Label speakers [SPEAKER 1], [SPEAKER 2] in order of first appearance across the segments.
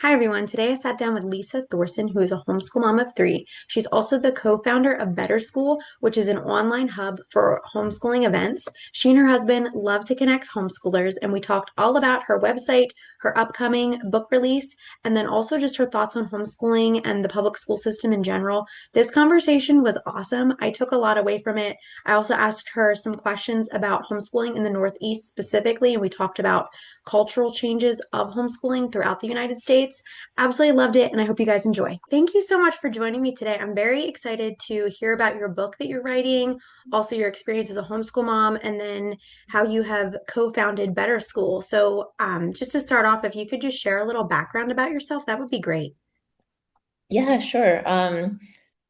[SPEAKER 1] Hi, everyone. Today I sat down with Lisa Thorsen, who is a homeschool mom of three. She's also the co-founder of Better School, which is an online hub for homeschooling events. She and her husband love to connect homeschoolers, and we talked all about her website, her upcoming book release, and then also just her thoughts on homeschooling and the public school system in general. This conversation was awesome. I took a lot away from it. I also asked her some questions about homeschooling in the Northeast specifically, and we talked about cultural changes of homeschooling throughout the United States. Absolutely loved it, and I hope you guys enjoy. Thank you so much for joining me today. I'm very excited to hear about your book that you're writing, also your experience as a homeschool mom, and then how you have co-founded Better School. So, just to start off, if you could just share a little background about yourself, that would be great.
[SPEAKER 2] Yeah, sure.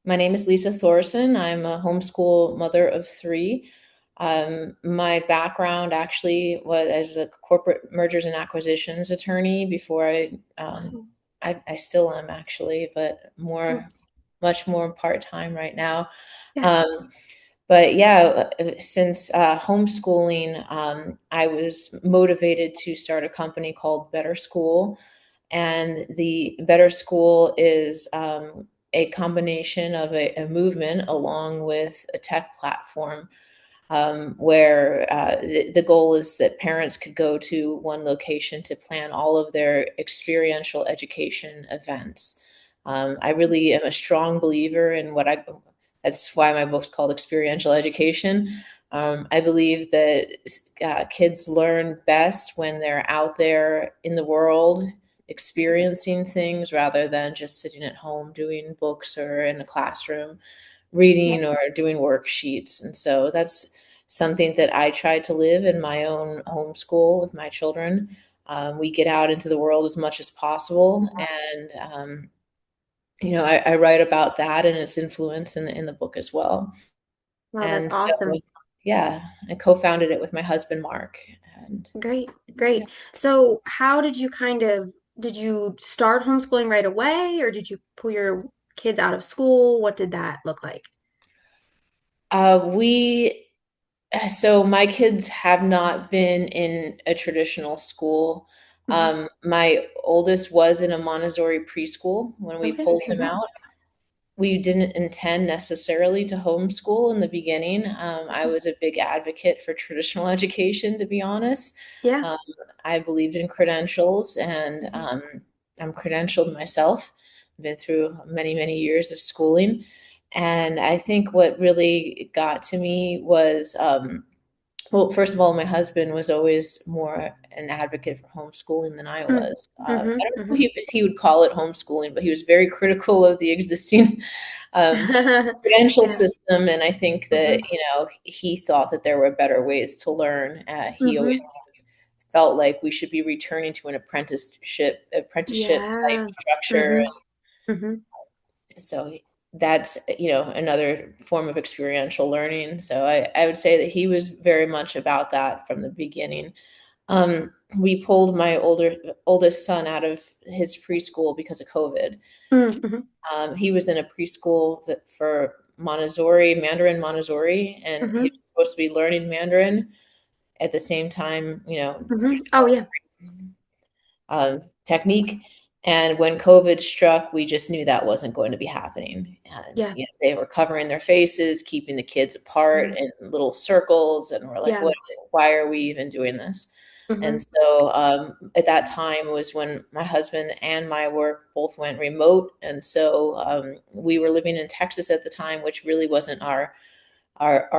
[SPEAKER 2] My name is Lisa Thorsen. I'm a homeschool mother of three. My background actually was as a corporate mergers and acquisitions attorney before
[SPEAKER 1] Awesome.
[SPEAKER 2] I still am actually, but
[SPEAKER 1] Cool.
[SPEAKER 2] much more part-time right now.
[SPEAKER 1] Yeah.
[SPEAKER 2] Um, but yeah, since homeschooling, I was motivated to start a company called Better School. And the Better School is a combination of a movement along with a tech platform where the goal is that parents could go to one location to plan all of their experiential education events. I really am a strong believer in that's why my book's called Experiential Education. I believe that kids learn best when they're out there in the world experiencing things rather than just sitting at home doing books or in a classroom
[SPEAKER 1] Yeah.
[SPEAKER 2] reading or doing worksheets. And so that's something that I try to live in my own homeschool with my children. We get out into the world as much as possible, and I write about that and its influence in the book as well.
[SPEAKER 1] Wow, that's
[SPEAKER 2] And so,
[SPEAKER 1] awesome.
[SPEAKER 2] yeah, I co-founded it with my husband Mark, and
[SPEAKER 1] Great,
[SPEAKER 2] yeah.
[SPEAKER 1] great. So, how did you did you start homeschooling right away, or did you pull your kids out of school? What did that look like?
[SPEAKER 2] We So my kids have not been in a traditional school.
[SPEAKER 1] Hmm.
[SPEAKER 2] My oldest was in a Montessori preschool when we
[SPEAKER 1] Okay.
[SPEAKER 2] pulled him out. We didn't intend necessarily to homeschool in the beginning. I was a big advocate for traditional education, to be honest.
[SPEAKER 1] Yeah.
[SPEAKER 2] Um, I believed in credentials, and I'm credentialed myself. I've been through many, many years of schooling. And I think what really got to me was well, first of all, my husband was always more an advocate for homeschooling than I
[SPEAKER 1] Mm.
[SPEAKER 2] was. I
[SPEAKER 1] Hmm.
[SPEAKER 2] don't know
[SPEAKER 1] Hmm.
[SPEAKER 2] if he would call it homeschooling, but he was very critical of the existing um, credential
[SPEAKER 1] Yeah.
[SPEAKER 2] system. And I think that,
[SPEAKER 1] Hmm.
[SPEAKER 2] he thought that there were better ways to learn. He always
[SPEAKER 1] Hmm.
[SPEAKER 2] felt like we should be returning to an apprenticeship type
[SPEAKER 1] Yeah.
[SPEAKER 2] structure.
[SPEAKER 1] Hmm. Hmm.
[SPEAKER 2] So that's, another form of experiential learning. So I would say that he was very much about that from the beginning. We pulled my oldest son out of his preschool because of COVID.
[SPEAKER 1] Hmm.
[SPEAKER 2] He was in a preschool for Mandarin Montessori, and he
[SPEAKER 1] Hmm.
[SPEAKER 2] was supposed to be learning Mandarin at the same time,
[SPEAKER 1] Hmm.
[SPEAKER 2] through
[SPEAKER 1] Oh, yeah.
[SPEAKER 2] technique. And when COVID struck, we just knew that wasn't going to be happening. And
[SPEAKER 1] Yeah.
[SPEAKER 2] they were covering their faces, keeping the kids apart
[SPEAKER 1] Mhm.
[SPEAKER 2] in little circles, and we're like,
[SPEAKER 1] Yeah.
[SPEAKER 2] "What? Why are we even doing this?" And
[SPEAKER 1] Hmm.
[SPEAKER 2] so at that time was when my husband and my work both went remote, and so we were living in Texas at the time, which really wasn't our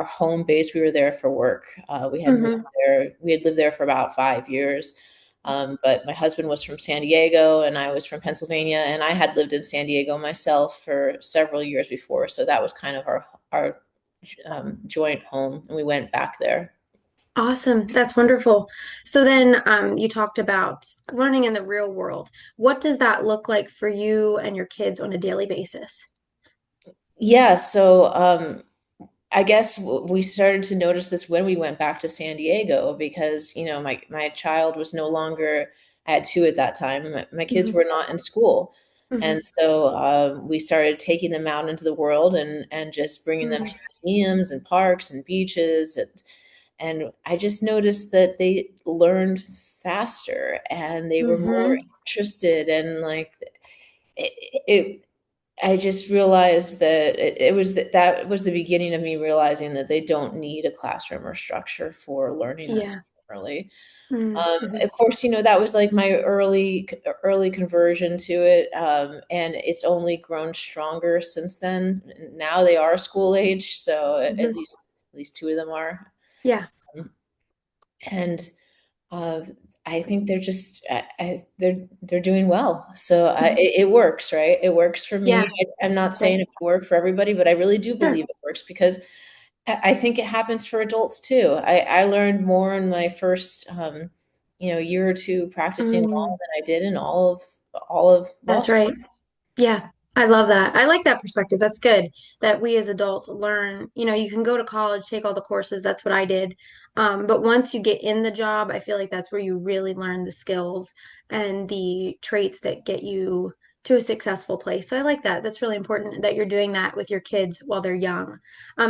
[SPEAKER 2] home base. We were there for work. We had moved
[SPEAKER 1] Hmm.
[SPEAKER 2] there. We had lived there for about 5 years. But my husband was from San Diego and I was from Pennsylvania, and I had lived in San Diego myself for several years before. So that was kind of our joint home, and we went back there.
[SPEAKER 1] Awesome. That's wonderful. So then you talked about learning in the real world. What does that look like for you and your kids on a daily basis?
[SPEAKER 2] Yeah. So I guess we started to notice this when we went back to San Diego because, my child was no longer, I had two at that time. My kids
[SPEAKER 1] Hmm.
[SPEAKER 2] were not in school.
[SPEAKER 1] Hmm.
[SPEAKER 2] And so we started taking them out into the world and just bringing them to
[SPEAKER 1] Hmm.
[SPEAKER 2] museums and parks and beaches. And I just noticed that they learned faster and they were more
[SPEAKER 1] Mm-hmm.
[SPEAKER 2] interested, and like it I just realized that that was the beginning of me realizing that they don't need a classroom or structure for learning us
[SPEAKER 1] Yeah.
[SPEAKER 2] early.
[SPEAKER 1] Mm-hmm.
[SPEAKER 2] Of course, that was like my early conversion to it, and it's only grown stronger since then. Now they are school age, so
[SPEAKER 1] Mm-hmm.
[SPEAKER 2] at least two of them are,
[SPEAKER 1] Yeah.
[SPEAKER 2] um, and uh, I think they're just they're doing well. So
[SPEAKER 1] Mhm.
[SPEAKER 2] it works, right? It works for me.
[SPEAKER 1] Yeah.
[SPEAKER 2] I'm not
[SPEAKER 1] That's right.
[SPEAKER 2] saying it will work for everybody, but I really do
[SPEAKER 1] Sure.
[SPEAKER 2] believe it works because I think it happens for adults too. I learned more in my first, year or two practicing law
[SPEAKER 1] Mm,
[SPEAKER 2] than I did in all of law
[SPEAKER 1] that's
[SPEAKER 2] school.
[SPEAKER 1] right. Yeah, I love that. I like that perspective. That's good that we as adults learn. You can go to college, take all the courses. That's what I did. But once you get in the job, I feel like that's where you really learn the skills and the traits that get you to a successful place. So I like that. That's really important that you're doing that with your kids while they're young.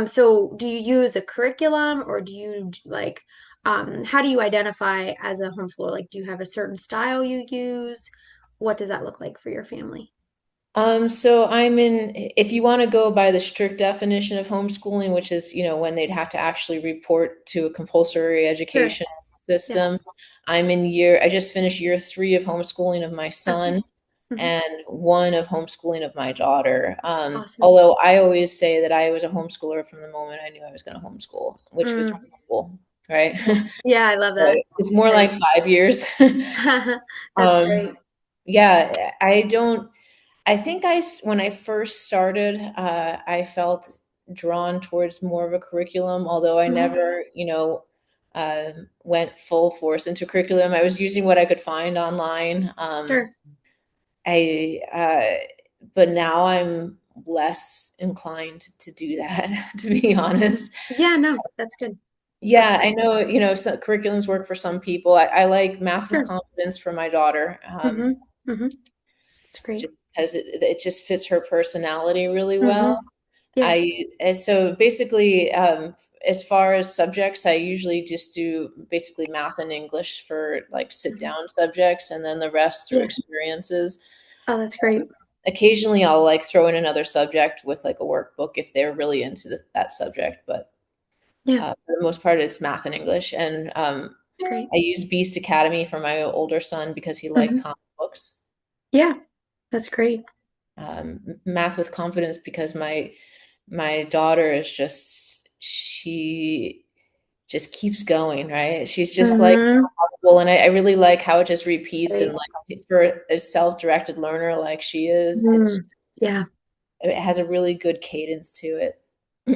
[SPEAKER 1] So do you use a curriculum or do you like, how do you identify as a homeschooler? Like, do you have a certain style you use? What does that look like for your family?
[SPEAKER 2] So if you want to go by the strict definition of homeschooling, which is, when they'd have to actually report to a compulsory
[SPEAKER 1] Sure.
[SPEAKER 2] education system,
[SPEAKER 1] Yes.
[SPEAKER 2] I just finished year 3 of homeschooling of my son
[SPEAKER 1] Yes. Hmm.
[SPEAKER 2] and one of homeschooling of my daughter.
[SPEAKER 1] Awesome.
[SPEAKER 2] Although I always say that I was a homeschooler from the moment I knew I was going to homeschool, which was
[SPEAKER 1] Mm.
[SPEAKER 2] cool, right?
[SPEAKER 1] Yeah, I love
[SPEAKER 2] So
[SPEAKER 1] that.
[SPEAKER 2] it's
[SPEAKER 1] It's
[SPEAKER 2] more
[SPEAKER 1] great.
[SPEAKER 2] like 5 years.
[SPEAKER 1] That's
[SPEAKER 2] Um,
[SPEAKER 1] great.
[SPEAKER 2] yeah, I think when I first started, I felt drawn towards more of a curriculum, although I
[SPEAKER 1] Mhm.
[SPEAKER 2] never, went full force into curriculum. I was using what I could find online.
[SPEAKER 1] Sure.
[SPEAKER 2] I, but now I'm less inclined to do that, to be honest.
[SPEAKER 1] Yeah, no, that's good. That's
[SPEAKER 2] Yeah, I
[SPEAKER 1] good.
[SPEAKER 2] know, some curriculums work for some people. I like math with
[SPEAKER 1] Sure.
[SPEAKER 2] confidence for my daughter.
[SPEAKER 1] Hmm. Hmm. It's great.
[SPEAKER 2] Just because it just fits her personality really well.
[SPEAKER 1] Hmm. Yeah.
[SPEAKER 2] So basically, as far as subjects, I usually just do basically math and English for like sit
[SPEAKER 1] Hmm.
[SPEAKER 2] down subjects, and then the rest through
[SPEAKER 1] Yeah.
[SPEAKER 2] experiences.
[SPEAKER 1] Oh, that's great.
[SPEAKER 2] Occasionally, I'll like throw in another subject with like a workbook if they're really into that subject, but
[SPEAKER 1] Yeah,
[SPEAKER 2] for the most part, it's math and English. And
[SPEAKER 1] it's great.
[SPEAKER 2] I use Beast Academy for my older son because he liked
[SPEAKER 1] Hmm.
[SPEAKER 2] comic books.
[SPEAKER 1] Yeah, that's great.
[SPEAKER 2] Math with confidence because my daughter is just she just keeps going, right? She's just like
[SPEAKER 1] Hmm.
[SPEAKER 2] well, and I really like how it just repeats, and
[SPEAKER 1] Great.
[SPEAKER 2] like for a self-directed learner like she is,
[SPEAKER 1] Mm. Yeah.
[SPEAKER 2] it has a really good cadence to it.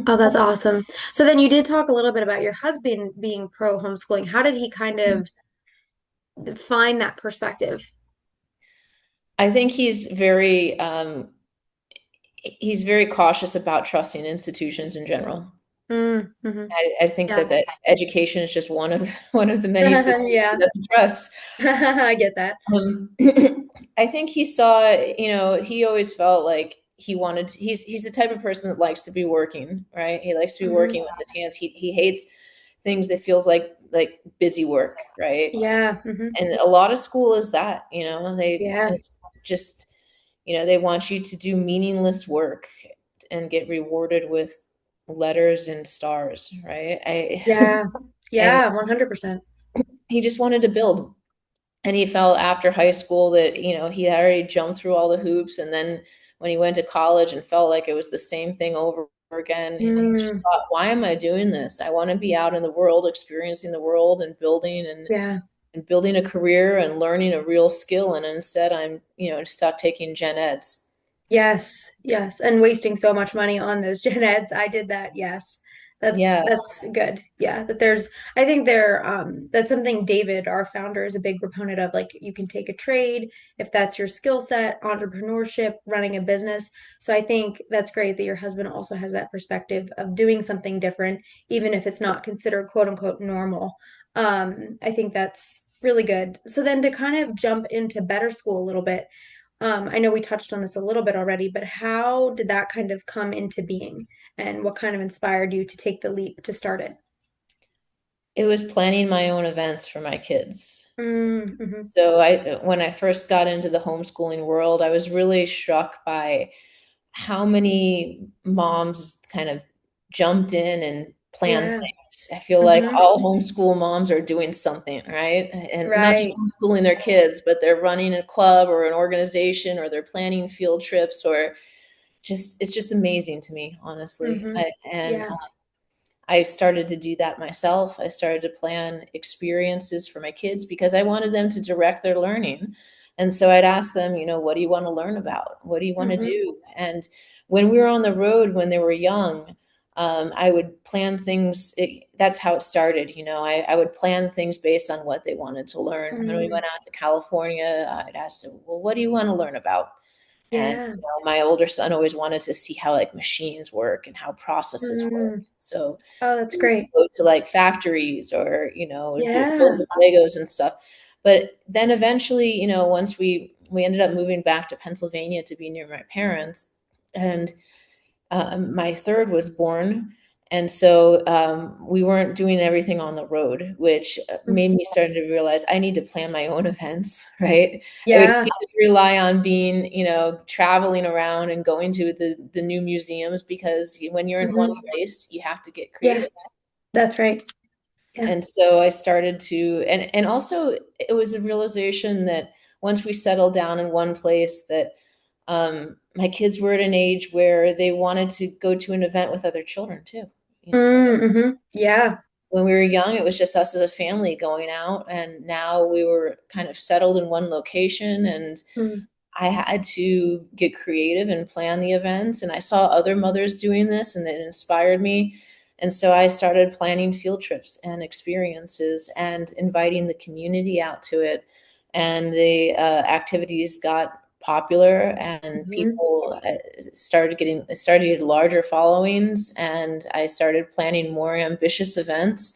[SPEAKER 1] Oh, that's awesome. So then you did talk a little bit about your husband being pro homeschooling. How did he kind of find that perspective?
[SPEAKER 2] I think he's very cautious about trusting institutions in general.
[SPEAKER 1] Mm-hmm.
[SPEAKER 2] I think
[SPEAKER 1] Yeah.
[SPEAKER 2] that education is just one of one of the many systems he
[SPEAKER 1] Yeah.
[SPEAKER 2] doesn't trust.
[SPEAKER 1] I get that.
[SPEAKER 2] Um, I think he saw, he always felt like he's the type of person that likes to be working, right? He likes to be
[SPEAKER 1] Hmm.
[SPEAKER 2] working with his hands. He hates things that feels like busy work, right?
[SPEAKER 1] Yeah. Hmm.
[SPEAKER 2] And a lot of school is that,
[SPEAKER 1] Yeah.
[SPEAKER 2] it's just, they want you to do meaningless work and get rewarded with letters and stars, right?
[SPEAKER 1] Yeah.
[SPEAKER 2] And
[SPEAKER 1] Yeah. 100%.
[SPEAKER 2] he just wanted to build. And he felt after high school that, he had already jumped through all the hoops. And then when he went to college and felt like it was the same thing over again, he just
[SPEAKER 1] Mm.
[SPEAKER 2] thought, why am I doing this? I want to be out in the world, experiencing the world and building
[SPEAKER 1] Yeah.
[SPEAKER 2] and building a career and learning a real skill. And instead I'm, stuck taking gen eds.
[SPEAKER 1] Yes, yes, and wasting so much money on those gen eds. I did that. Yes,
[SPEAKER 2] Yeah.
[SPEAKER 1] that's good. Yeah, that there's. I think that's something David, our founder, is a big proponent of. Like you can take a trade if that's your skill set, entrepreneurship, running a business. So I think that's great that your husband also has that perspective of doing something different, even if it's not considered quote unquote normal. I think that's really good. So then to kind of jump into better school a little bit. I know we touched on this a little bit already, but how did that kind of come into being? And what kind of inspired you to take the leap to start it?
[SPEAKER 2] It was planning my own events for my kids.
[SPEAKER 1] Mm-hmm.
[SPEAKER 2] So when I first got into the homeschooling world, I was really struck by how many moms kind of jumped in and planned
[SPEAKER 1] Yeah.
[SPEAKER 2] things. I feel like
[SPEAKER 1] Mm-hmm.
[SPEAKER 2] all homeschool moms are doing something, right? And not just
[SPEAKER 1] Right.
[SPEAKER 2] homeschooling their kids, but they're running a club or an organization, or they're planning field trips, or just it's just amazing to me, honestly.
[SPEAKER 1] Mm-hmm.
[SPEAKER 2] And
[SPEAKER 1] Yeah.
[SPEAKER 2] I started to do that myself. I started to plan experiences for my kids because I wanted them to direct their learning. And so I'd ask them, what do you want to learn about? What do you want to
[SPEAKER 1] Mm-hmm.
[SPEAKER 2] do? And when we were on the road, when they were young, I would plan things. That's how it started. I would plan things based on what they wanted to learn. When we
[SPEAKER 1] Mm-hmm.
[SPEAKER 2] went out to California, I'd ask them, well, what do you want to learn about? And
[SPEAKER 1] Yeah.
[SPEAKER 2] my older son always wanted to see how like machines work and how processes work.
[SPEAKER 1] Mm.
[SPEAKER 2] So
[SPEAKER 1] Oh, that's
[SPEAKER 2] we
[SPEAKER 1] great.
[SPEAKER 2] go to like factories, or build
[SPEAKER 1] Yeah.
[SPEAKER 2] with Legos and stuff. But then eventually, once we ended up moving back to Pennsylvania to be near my parents, and my third was born. And so we weren't doing everything on the road, which made me start to realize I need to plan my own events, right? I
[SPEAKER 1] Yeah.
[SPEAKER 2] can't just rely on being, traveling around and going to the new museums, because when you're in one
[SPEAKER 1] Mm-hmm.
[SPEAKER 2] place, you have to get
[SPEAKER 1] Yeah.
[SPEAKER 2] creative.
[SPEAKER 1] That's right. Yeah.
[SPEAKER 2] And so I started to, and also it was a realization that once we settled down in one place, that my kids were at an age where they wanted to go to an event with other children too.
[SPEAKER 1] Mm-hmm. Yeah.
[SPEAKER 2] When we were young, it was just us as a family going out, and now we were kind of settled in one location, and
[SPEAKER 1] Mm-hmm.
[SPEAKER 2] I had to get creative and plan the events. And I saw other mothers doing this, and it inspired me. And so I started planning field trips and experiences and inviting the community out to it. And the activities got popular, and
[SPEAKER 1] Mm-hmm.
[SPEAKER 2] people started getting larger followings. And I started planning more ambitious events,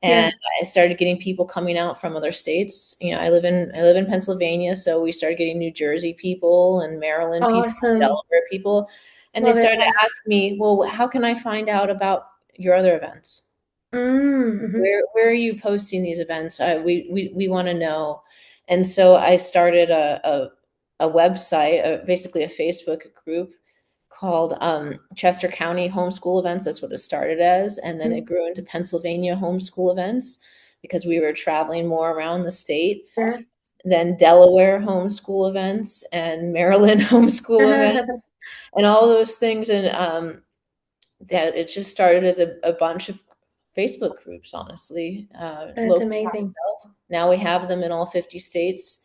[SPEAKER 2] and
[SPEAKER 1] Yeah.
[SPEAKER 2] I started getting people coming out from other states. I live in Pennsylvania, so we started getting New Jersey people and Maryland people,
[SPEAKER 1] Awesome.
[SPEAKER 2] Delaware people, and they
[SPEAKER 1] Love it.
[SPEAKER 2] started to ask me, "Well, how can I find out about your other events?
[SPEAKER 1] Mm-hmm.
[SPEAKER 2] Where are you posting these events? We want to know." And so I started a website, basically a Facebook group called Chester County Homeschool Events. That's what it started as. And then it grew into Pennsylvania Homeschool Events because we were traveling more around the state.
[SPEAKER 1] Yeah.
[SPEAKER 2] Then Delaware Homeschool Events and Maryland Homeschool Events and all those things. And that it just started as a bunch of Facebook groups, honestly,
[SPEAKER 1] That's
[SPEAKER 2] local
[SPEAKER 1] amazing.
[SPEAKER 2] myself. Now we have them in all 50 states.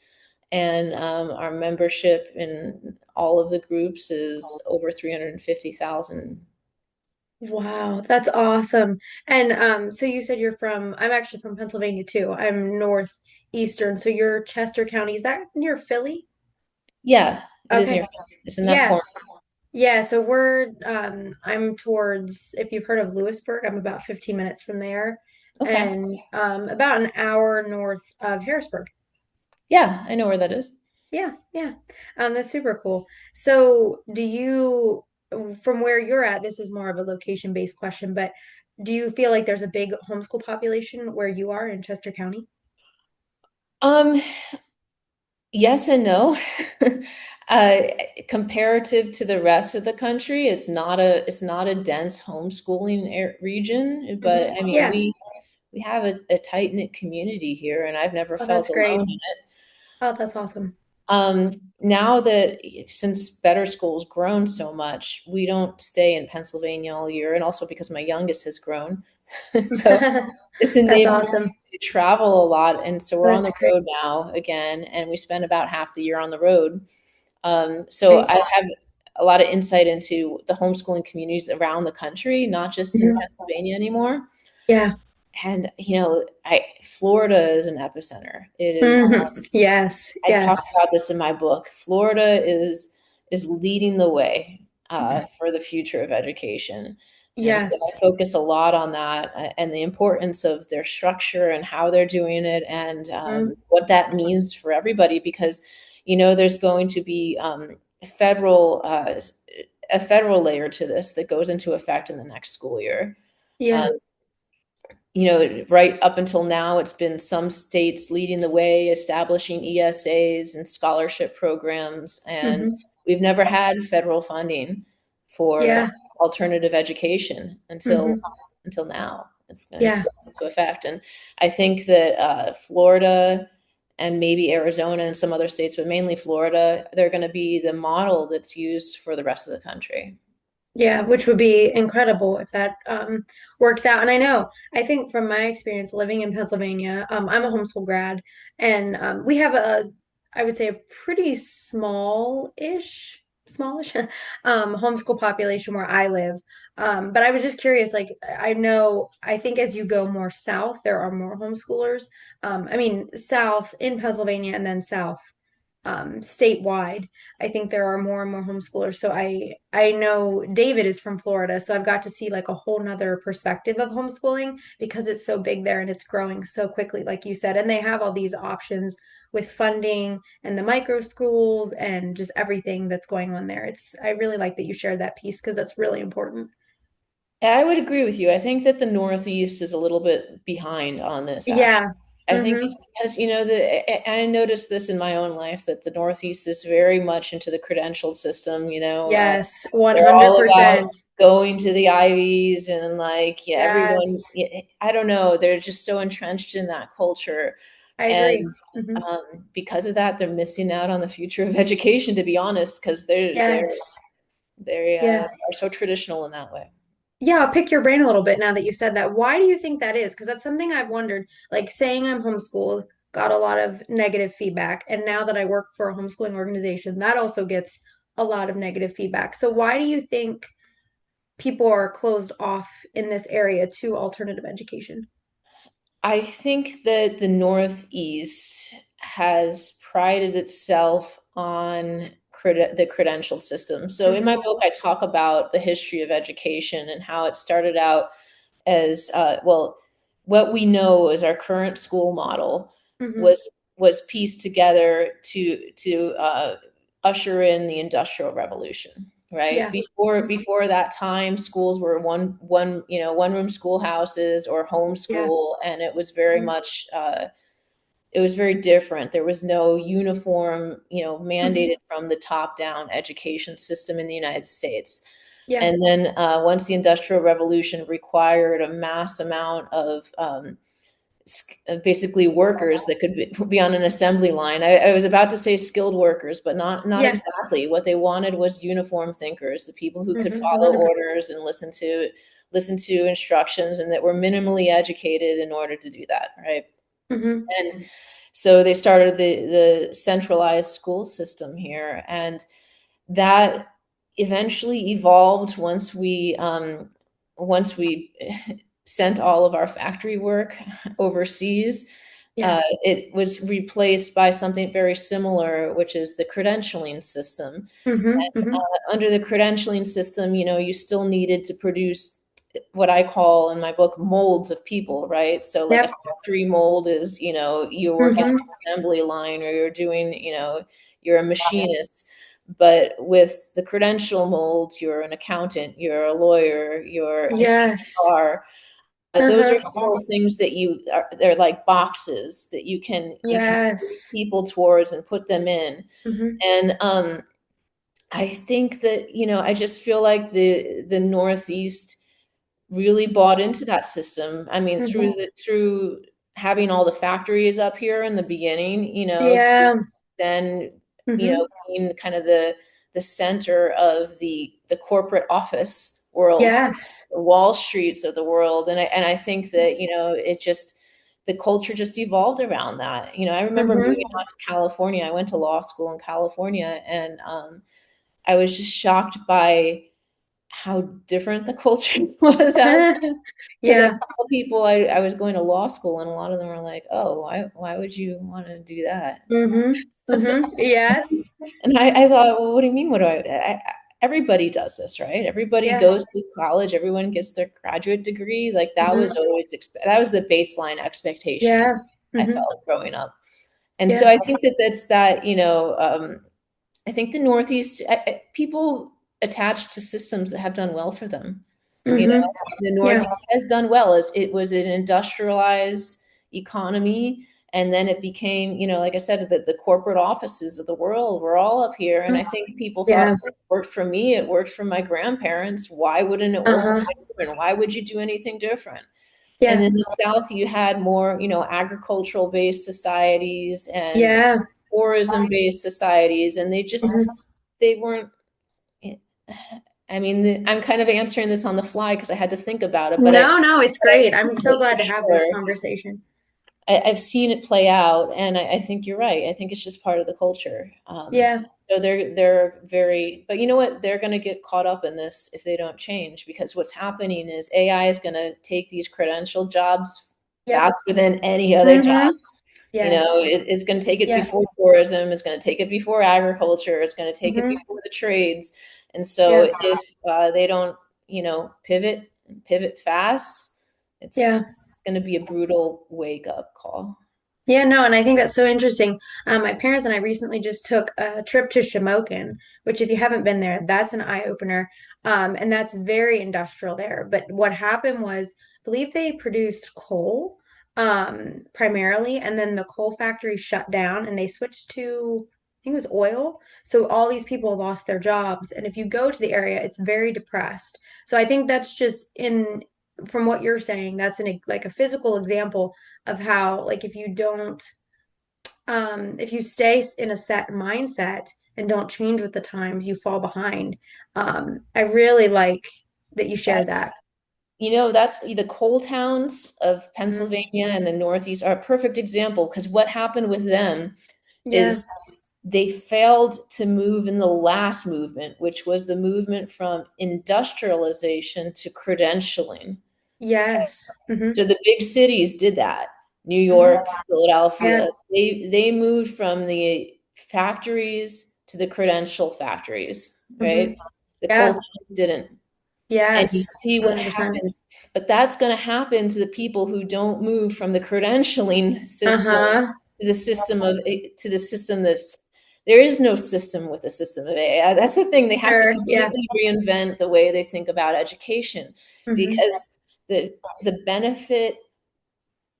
[SPEAKER 2] And our membership in all of the groups is over 350,000.
[SPEAKER 1] Wow, that's awesome. And so you said I'm actually from Pennsylvania too. I'm northeastern. So you're Chester County. Is that near Philly?
[SPEAKER 2] Yeah, it is
[SPEAKER 1] Okay.
[SPEAKER 2] near. It's in that
[SPEAKER 1] Yeah.
[SPEAKER 2] corner.
[SPEAKER 1] Yeah, so I'm towards, if you've heard of Lewisburg, I'm about 15 minutes from there,
[SPEAKER 2] Okay.
[SPEAKER 1] and about an hour north of Harrisburg.
[SPEAKER 2] Yeah, I know where that is.
[SPEAKER 1] Yeah, yeah. That's super cool. So, from where you're at, this is more of a location-based question, but do you feel like there's a big homeschool population where you are in Chester County?
[SPEAKER 2] Um, yes and no. Uh, Comparative to the rest of the country, it's not a dense homeschooling region, but
[SPEAKER 1] Hmm.
[SPEAKER 2] I mean,
[SPEAKER 1] Yeah.
[SPEAKER 2] we have a tight-knit community here, and I've never
[SPEAKER 1] Oh,
[SPEAKER 2] felt
[SPEAKER 1] that's great.
[SPEAKER 2] alone in it.
[SPEAKER 1] Oh, that's awesome.
[SPEAKER 2] Now that since Better School's grown so much, we don't stay in Pennsylvania all year, and also because my youngest has grown. So this
[SPEAKER 1] That's
[SPEAKER 2] enables
[SPEAKER 1] awesome.
[SPEAKER 2] me to travel a lot. And so we're on the
[SPEAKER 1] That's great.
[SPEAKER 2] road now again, and we spend about half the year on the road. So I
[SPEAKER 1] Nice.
[SPEAKER 2] have a lot of insight into the homeschooling communities around the country, not just in
[SPEAKER 1] Mhm.
[SPEAKER 2] Pennsylvania anymore.
[SPEAKER 1] Yeah.
[SPEAKER 2] And Florida is an epicenter. It is.
[SPEAKER 1] Mhm. Yes.
[SPEAKER 2] I talk
[SPEAKER 1] Yes.
[SPEAKER 2] about this in my book. Florida is leading the way for the future of education, and so I
[SPEAKER 1] Yes.
[SPEAKER 2] focus a lot on that, and the importance of their structure and how they're doing it, and
[SPEAKER 1] Mm.
[SPEAKER 2] what that means for everybody. Because there's going to be federal a federal layer to this that goes into effect in the next school year.
[SPEAKER 1] Yeah.
[SPEAKER 2] right up until now, it's been some states leading the way, establishing ESAs and scholarship programs, and
[SPEAKER 1] Hmm.
[SPEAKER 2] we've never had federal funding for
[SPEAKER 1] Yeah.
[SPEAKER 2] alternative education
[SPEAKER 1] Hmm.
[SPEAKER 2] until now. It's
[SPEAKER 1] Yeah.
[SPEAKER 2] going into effect, and I think that Florida and maybe Arizona and some other states, but mainly Florida, they're going to be the model that's used for the rest of the country.
[SPEAKER 1] Yeah, which would be incredible if that works out. And I know, I think from my experience living in Pennsylvania, I'm a homeschool grad, and we have I would say, a pretty smallish homeschool population where I live. But I was just curious, like, I know, I think as you go more south, there are more homeschoolers. I mean, south in Pennsylvania and then south statewide. I think there are more and more homeschoolers. So I know David is from Florida, so I've got to see like a whole nother perspective of homeschooling because it's so big there and it's growing so quickly, like you said. And they have all these options with funding and the micro schools and just everything that's going on there. I really like that you shared that piece because that's really important.
[SPEAKER 2] I would agree with you. I think that the Northeast is a little bit behind on this, actually.
[SPEAKER 1] Yeah.
[SPEAKER 2] I think
[SPEAKER 1] Mm-hmm.
[SPEAKER 2] just because, I noticed this in my own life that the Northeast is very much into the credential system,
[SPEAKER 1] Yes,
[SPEAKER 2] they're all about
[SPEAKER 1] 100%.
[SPEAKER 2] going to the Ivies and like, yeah, everyone,
[SPEAKER 1] Yes,
[SPEAKER 2] yeah, I don't know, they're just so entrenched in that culture.
[SPEAKER 1] I agree.
[SPEAKER 2] And
[SPEAKER 1] Hmm.
[SPEAKER 2] because of that, they're missing out on the future of education, to be honest, because
[SPEAKER 1] Yes.
[SPEAKER 2] they
[SPEAKER 1] Yeah.
[SPEAKER 2] are so traditional in that way.
[SPEAKER 1] Yeah, I'll pick your brain a little bit now that you said that. Why do you think that is? Because that's something I've wondered. Like saying I'm homeschooled got a lot of negative feedback. And now that I work for a homeschooling organization, that also gets a lot of negative feedback. So why do you think people are closed off in this area to alternative education?
[SPEAKER 2] I think that the Northeast has prided itself on the credential system. So in my
[SPEAKER 1] Hmm.
[SPEAKER 2] book, I talk about the history of education and how it started out as what we know as our current school model
[SPEAKER 1] Hmm.
[SPEAKER 2] was pieced together to usher in the Industrial Revolution. Right
[SPEAKER 1] Yeah. Hmm.
[SPEAKER 2] before that time, schools were one room schoolhouses or
[SPEAKER 1] Yeah.
[SPEAKER 2] homeschool, and it was very
[SPEAKER 1] Hmm.
[SPEAKER 2] much it was very different. There was no uniform,
[SPEAKER 1] Hmm.
[SPEAKER 2] mandated from the top down education system in the United States.
[SPEAKER 1] Yeah.
[SPEAKER 2] And then once the Industrial Revolution required a mass amount of basically workers that could be on an assembly line. I was about to say skilled workers, but not
[SPEAKER 1] Yeah.
[SPEAKER 2] exactly. What they wanted was uniform thinkers, the people who could
[SPEAKER 1] Hmm.
[SPEAKER 2] follow
[SPEAKER 1] 100%.
[SPEAKER 2] orders and listen to instructions, and that were minimally educated in order to do that, right?
[SPEAKER 1] Hmm.
[SPEAKER 2] And so they started the centralized school system here, and that eventually evolved once we sent all of our factory work overseas.
[SPEAKER 1] Yeah.
[SPEAKER 2] It was replaced by something very similar, which is the credentialing system.
[SPEAKER 1] Hmm. Hmm.
[SPEAKER 2] Under the credentialing system, you still needed to produce what I call in my book molds of people, right? So like a
[SPEAKER 1] Yep.
[SPEAKER 2] factory mold is, you work on
[SPEAKER 1] Hmm.
[SPEAKER 2] an assembly line, or you're doing, you're a machinist. But with the credential mold, you're an accountant, you're a lawyer, you're an
[SPEAKER 1] Yes.
[SPEAKER 2] HR. Those
[SPEAKER 1] Uh-huh.
[SPEAKER 2] are still things that they're like boxes that you can move
[SPEAKER 1] Yes.
[SPEAKER 2] people towards and put them in.
[SPEAKER 1] Hmm.
[SPEAKER 2] And I think that, I just feel like the Northeast really bought into that system. I mean,
[SPEAKER 1] Hmm.
[SPEAKER 2] through having all the factories up here in the beginning, to
[SPEAKER 1] Yeah.
[SPEAKER 2] then,
[SPEAKER 1] Hmm.
[SPEAKER 2] being kind of the center of the corporate office world,
[SPEAKER 1] Yes.
[SPEAKER 2] the Wall Streets of the world. And I think that, the culture just evolved around that. I remember moving
[SPEAKER 1] Hmm.
[SPEAKER 2] out to California. I went to law school in California, and I was just shocked by how different the culture was out, because I
[SPEAKER 1] Yeah.
[SPEAKER 2] tell people I was going to law school, and a lot of them were like, "Oh, why would you want to do that?"
[SPEAKER 1] Hmm. Hmm. Yes.
[SPEAKER 2] And I thought, well, what do you mean? What do everybody does this, right? Everybody
[SPEAKER 1] Yeah.
[SPEAKER 2] goes to college. Everyone gets their graduate degree. Like that was
[SPEAKER 1] Hmm.
[SPEAKER 2] always that was the baseline expectation
[SPEAKER 1] Yeah.
[SPEAKER 2] I
[SPEAKER 1] Hmm.
[SPEAKER 2] felt growing up. And so
[SPEAKER 1] Yeah.
[SPEAKER 2] I think that that's that. I think the Northeast people attached to systems that have done well for them. You know,
[SPEAKER 1] Mm-hmm.
[SPEAKER 2] the
[SPEAKER 1] Yeah.
[SPEAKER 2] Northeast has done well as it was an industrialized economy. And then it became, like I said, the corporate offices of the world were all up here. And I think people thought,
[SPEAKER 1] Yeah.
[SPEAKER 2] well, it worked for me, it worked for my grandparents. Why wouldn't it work for
[SPEAKER 1] Uh-huh.
[SPEAKER 2] my children? Why would you do anything different? And
[SPEAKER 1] Yeah.
[SPEAKER 2] in the South, you had more, agricultural based societies and
[SPEAKER 1] Yeah.
[SPEAKER 2] tourism based societies. And
[SPEAKER 1] Mhm.
[SPEAKER 2] they weren't, I mean, I'm kind of answering this on the fly because I had to think about it, but
[SPEAKER 1] No, no, it's great. I'm so
[SPEAKER 2] for
[SPEAKER 1] glad to have this
[SPEAKER 2] sure,
[SPEAKER 1] conversation.
[SPEAKER 2] I've seen it play out, and I think you're right. I think it's just part of the culture.
[SPEAKER 1] Yeah.
[SPEAKER 2] So they're very, but you know what? They're going to get caught up in this if they don't change, because what's happening is AI is going to take these credential jobs
[SPEAKER 1] Yep.
[SPEAKER 2] faster than any other job.
[SPEAKER 1] Mm-hmm. Yes.
[SPEAKER 2] It's going to take it
[SPEAKER 1] Yeah.
[SPEAKER 2] before tourism. It's going to take it before agriculture. It's going to take it
[SPEAKER 1] Mm-hmm.
[SPEAKER 2] before the trades. And
[SPEAKER 1] Yeah.
[SPEAKER 2] so if they don't, pivot fast,
[SPEAKER 1] Yeah.
[SPEAKER 2] it's going to be a brutal wake up call.
[SPEAKER 1] Yeah, no, and I think that's so interesting. My parents and I recently just took a trip to Shamokin, which, if you haven't been there, that's an eye opener. And that's very industrial there. But what happened was, I believe they produced coal, primarily, and then the coal factory shut down and they switched to, I think it was oil. So all these people lost their jobs. And if you go to the area, it's very depressed. So I think that's just from what you're saying, that's like a physical example of how, like, if you don't if you stay in a set mindset and don't change with the times, you fall behind. I really like that you
[SPEAKER 2] Yeah.
[SPEAKER 1] share that.
[SPEAKER 2] That's the coal towns of
[SPEAKER 1] Mhm.
[SPEAKER 2] Pennsylvania and the Northeast are a perfect example, because what happened with them
[SPEAKER 1] Yeah.
[SPEAKER 2] is they failed to move in the last movement, which was the movement from industrialization to credentialing.
[SPEAKER 1] Yes.
[SPEAKER 2] So the big cities did that. New
[SPEAKER 1] Hmm.
[SPEAKER 2] York,
[SPEAKER 1] Yeah.
[SPEAKER 2] Philadelphia, they moved from the factories to the credential factories,
[SPEAKER 1] Hmm.
[SPEAKER 2] right? The coal
[SPEAKER 1] Yeah.
[SPEAKER 2] towns didn't. And you
[SPEAKER 1] Yes.
[SPEAKER 2] see what
[SPEAKER 1] 100%.
[SPEAKER 2] happens. But that's going to happen to the people who don't move from the credentialing system
[SPEAKER 1] Uh-huh.
[SPEAKER 2] to the system that's there is no system with the system of AI. That's the thing. They have to
[SPEAKER 1] Sure. Yeah.
[SPEAKER 2] completely reinvent the way they think about education,
[SPEAKER 1] Hmm.
[SPEAKER 2] because the benefit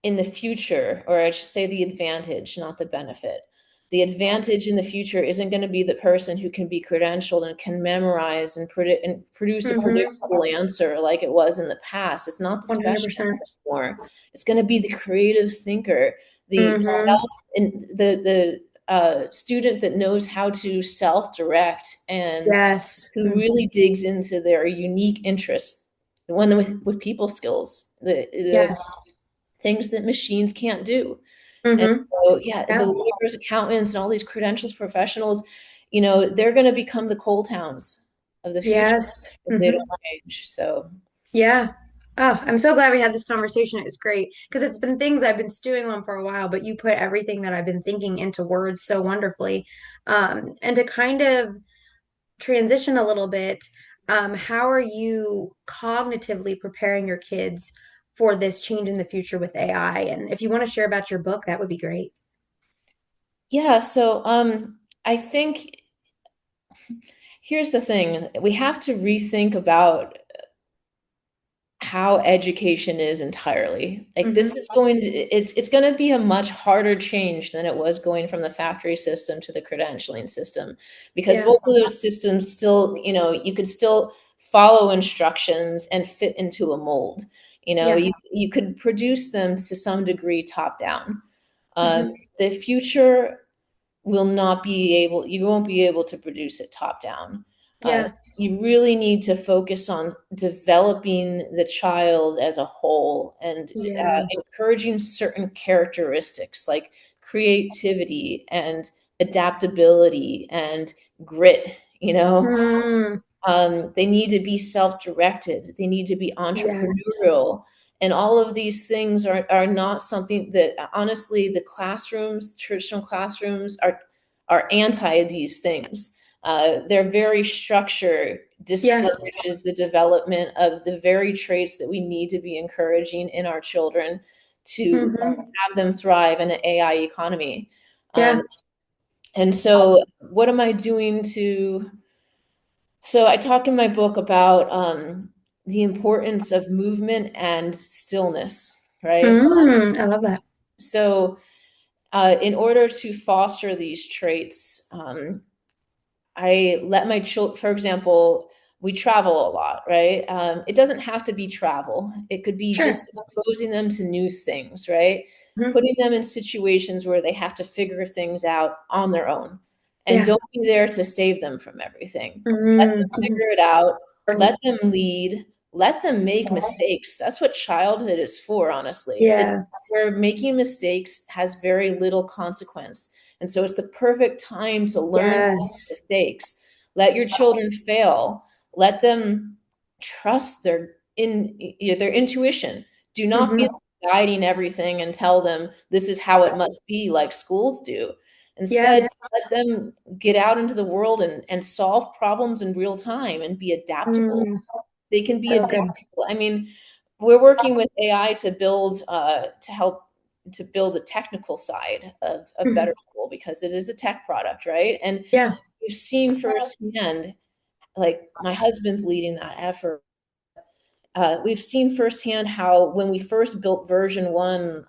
[SPEAKER 2] in the future, or I should say the advantage, not the benefit. The advantage in the future isn't going to be the person who can be credentialed and can memorize and, produce a
[SPEAKER 1] Hmm.
[SPEAKER 2] predictable answer like it was in the past. It's not the specialist
[SPEAKER 1] 100%.
[SPEAKER 2] anymore. It's going to be the creative thinker, the
[SPEAKER 1] Hmm.
[SPEAKER 2] self, and the student that knows how to self-direct and
[SPEAKER 1] Yes.
[SPEAKER 2] who really digs into their unique interests. The one with people skills, the
[SPEAKER 1] Yes.
[SPEAKER 2] things that machines can't do. And
[SPEAKER 1] Hmm.
[SPEAKER 2] so, yeah, the
[SPEAKER 1] Yeah.
[SPEAKER 2] lawyers, accountants, and all these credentials professionals, they're going to become the coal towns of the future
[SPEAKER 1] Yes.
[SPEAKER 2] if they
[SPEAKER 1] Hmm.
[SPEAKER 2] don't change. So,
[SPEAKER 1] Yeah. Oh, I'm so glad we had this conversation. It was great because it's been things I've been stewing on for a while, but you put everything that I've been thinking into words so wonderfully. And to kind of transition a little bit, how are you cognitively preparing your kids for this change in the future with AI? And if you want to share about your book, that would be great.
[SPEAKER 2] yeah, so I think here's the thing. We have to rethink about how education is entirely. Like,
[SPEAKER 1] Hmm.
[SPEAKER 2] this is it's going to be a much harder change than it was going from the factory system to the credentialing system, because
[SPEAKER 1] Yeah.
[SPEAKER 2] both of those systems still, you could still follow instructions and fit into a mold.
[SPEAKER 1] Yeah.
[SPEAKER 2] You could produce them to some degree top down. um,
[SPEAKER 1] Hmm.
[SPEAKER 2] the future will not be able you won't be able to produce it top down. uh,
[SPEAKER 1] Yeah.
[SPEAKER 2] you really need to focus on developing the child as a whole, and
[SPEAKER 1] Yeah.
[SPEAKER 2] encouraging certain characteristics like creativity and adaptability and grit.
[SPEAKER 1] Mm.
[SPEAKER 2] They need to be self-directed. They need to be
[SPEAKER 1] Yeah.
[SPEAKER 2] entrepreneurial. And all of these things are not something that, honestly, the classrooms, traditional classrooms, are anti these things. Their very structure
[SPEAKER 1] Yeah.
[SPEAKER 2] discourages the development of the very traits that we need to be encouraging in our children to
[SPEAKER 1] Hmm.
[SPEAKER 2] have them thrive in an AI economy. Um,
[SPEAKER 1] Yeah.
[SPEAKER 2] and so, what am I doing so I talk in my book about the importance of movement and stillness, right?
[SPEAKER 1] I love that.
[SPEAKER 2] So, in order to foster these traits, I let my children, for example, we travel a lot, right? It doesn't have to be travel. It could be
[SPEAKER 1] Sure.
[SPEAKER 2] just exposing them to new things, right?
[SPEAKER 1] Hmm.
[SPEAKER 2] Putting them in situations where they have to figure things out on their own. And
[SPEAKER 1] Yeah.
[SPEAKER 2] don't be there to save them from everything. Let them
[SPEAKER 1] Hmm.
[SPEAKER 2] figure it out.
[SPEAKER 1] Right.
[SPEAKER 2] Let them lead. Let them make mistakes. That's what childhood is for, honestly. It's
[SPEAKER 1] Yeah.
[SPEAKER 2] where making mistakes has very little consequence. And so it's the perfect time to learn
[SPEAKER 1] Yes.
[SPEAKER 2] mistakes. Let your children fail. Let them trust their intuition. Do not be
[SPEAKER 1] Hmm.
[SPEAKER 2] guiding everything and tell them this is how it must be like schools do.
[SPEAKER 1] Yeah.
[SPEAKER 2] Instead, let them get out into the world and solve problems in real time and be adaptable.
[SPEAKER 1] Hmm.
[SPEAKER 2] They can be
[SPEAKER 1] So good.
[SPEAKER 2] adaptable. I mean, we're working with AI to help to build the technical side of
[SPEAKER 1] Hmm.
[SPEAKER 2] Better School because it is a tech product, right? And
[SPEAKER 1] Yeah.
[SPEAKER 2] we've seen firsthand, like my husband's leading that effort. We've seen firsthand how when we first built version one,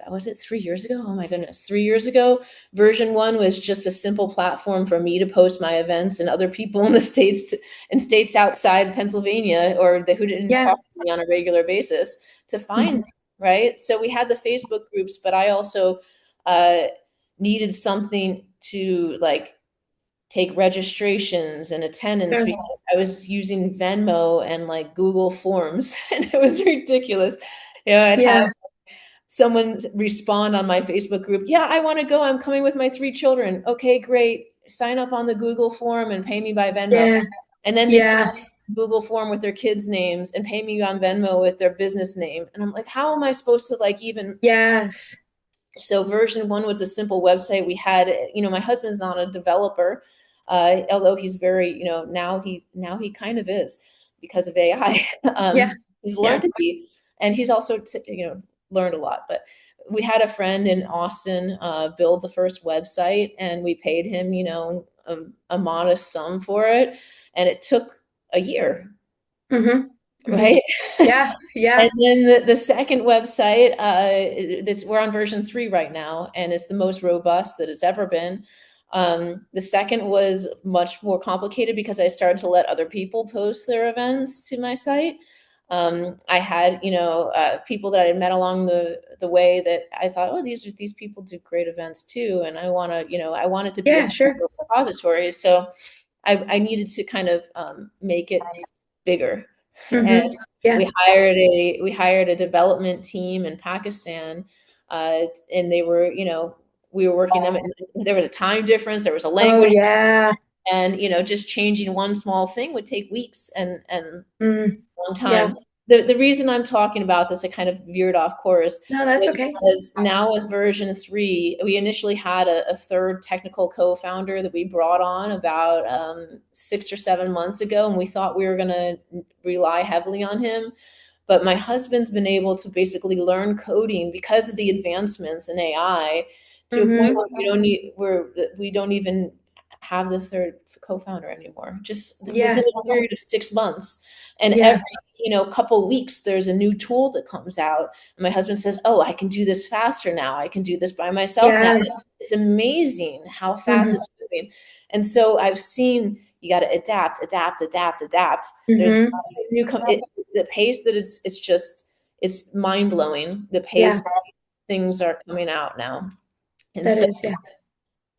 [SPEAKER 2] was it 3 years ago? Oh my goodness, 3 years ago. Version one was just a simple platform for me to post my events and other people in the states outside Pennsylvania or who didn't
[SPEAKER 1] Yeah.
[SPEAKER 2] talk to me on a regular basis to find
[SPEAKER 1] Hmm.
[SPEAKER 2] me, right? So we had the Facebook groups, but I also uh, needed something to like take registrations and attendance
[SPEAKER 1] Sure.
[SPEAKER 2] because I was using Venmo and like Google Forms and it was ridiculous. I'd have
[SPEAKER 1] Yeah.
[SPEAKER 2] someone respond on my Facebook group, yeah, I want to go. I'm coming with my 3 children. Okay, great. Sign up on the Google form and pay me by Venmo.
[SPEAKER 1] Yeah.
[SPEAKER 2] And then they sign
[SPEAKER 1] Yeah.
[SPEAKER 2] Google form with their kids' names and pay me on Venmo with their business name. And I'm like, how am I supposed to like even
[SPEAKER 1] Yes.
[SPEAKER 2] so version one was a simple website. We had, my husband's not a developer, although he's very, now he kind of is because of AI.
[SPEAKER 1] Yeah.
[SPEAKER 2] He's
[SPEAKER 1] Yeah.
[SPEAKER 2] learned to be, and he's also, learned a lot. But we had a friend in Austin build the first website, and we paid him, a modest sum for it, and it took a year,
[SPEAKER 1] Hmm. Hmm.
[SPEAKER 2] right?
[SPEAKER 1] Yeah.
[SPEAKER 2] And
[SPEAKER 1] Yeah.
[SPEAKER 2] then the second website, we're on version 3 right now, and it's the most robust that it's ever been. The second was much more complicated because I started to let other people post their events to my site. I had, people that I had met along the way that I thought, oh, these people do great events too, and I want it to be a
[SPEAKER 1] Yeah. Sure.
[SPEAKER 2] central repository. So I needed to kind of make it bigger, and
[SPEAKER 1] Hmm. Yeah.
[SPEAKER 2] we hired a development team in Pakistan, and they were, we were working them. There was a time difference, there was a
[SPEAKER 1] Oh,
[SPEAKER 2] language,
[SPEAKER 1] yeah.
[SPEAKER 2] and just changing one small thing would take weeks and
[SPEAKER 1] Mm.
[SPEAKER 2] long
[SPEAKER 1] Yeah.
[SPEAKER 2] time. The reason I'm talking about this, I kind of veered off course,
[SPEAKER 1] No, that's
[SPEAKER 2] was
[SPEAKER 1] okay.
[SPEAKER 2] because now with version 3, we initially had a third technical co-founder that we brought on about 6 or 7 months ago, and we thought we were going to rely heavily on him. But my husband's been able to basically learn coding because of the advancements in AI to a point
[SPEAKER 1] Hmm.
[SPEAKER 2] where we don't even have the third co-founder anymore. Just within
[SPEAKER 1] Yeah.
[SPEAKER 2] a period of 6 months, and every
[SPEAKER 1] Yeah.
[SPEAKER 2] couple weeks there's a new tool that comes out. And my husband says, "Oh, I can do this faster now. I can do this by myself now."
[SPEAKER 1] Yeah.
[SPEAKER 2] It's amazing how fast
[SPEAKER 1] Hmm.
[SPEAKER 2] it's moving. And so I've seen you got to adapt, adapt, adapt, adapt. There's
[SPEAKER 1] Hmm.
[SPEAKER 2] the pace that it's mind blowing. The
[SPEAKER 1] Yeah.
[SPEAKER 2] pace things are coming out now, and
[SPEAKER 1] That
[SPEAKER 2] so
[SPEAKER 1] is. Yeah.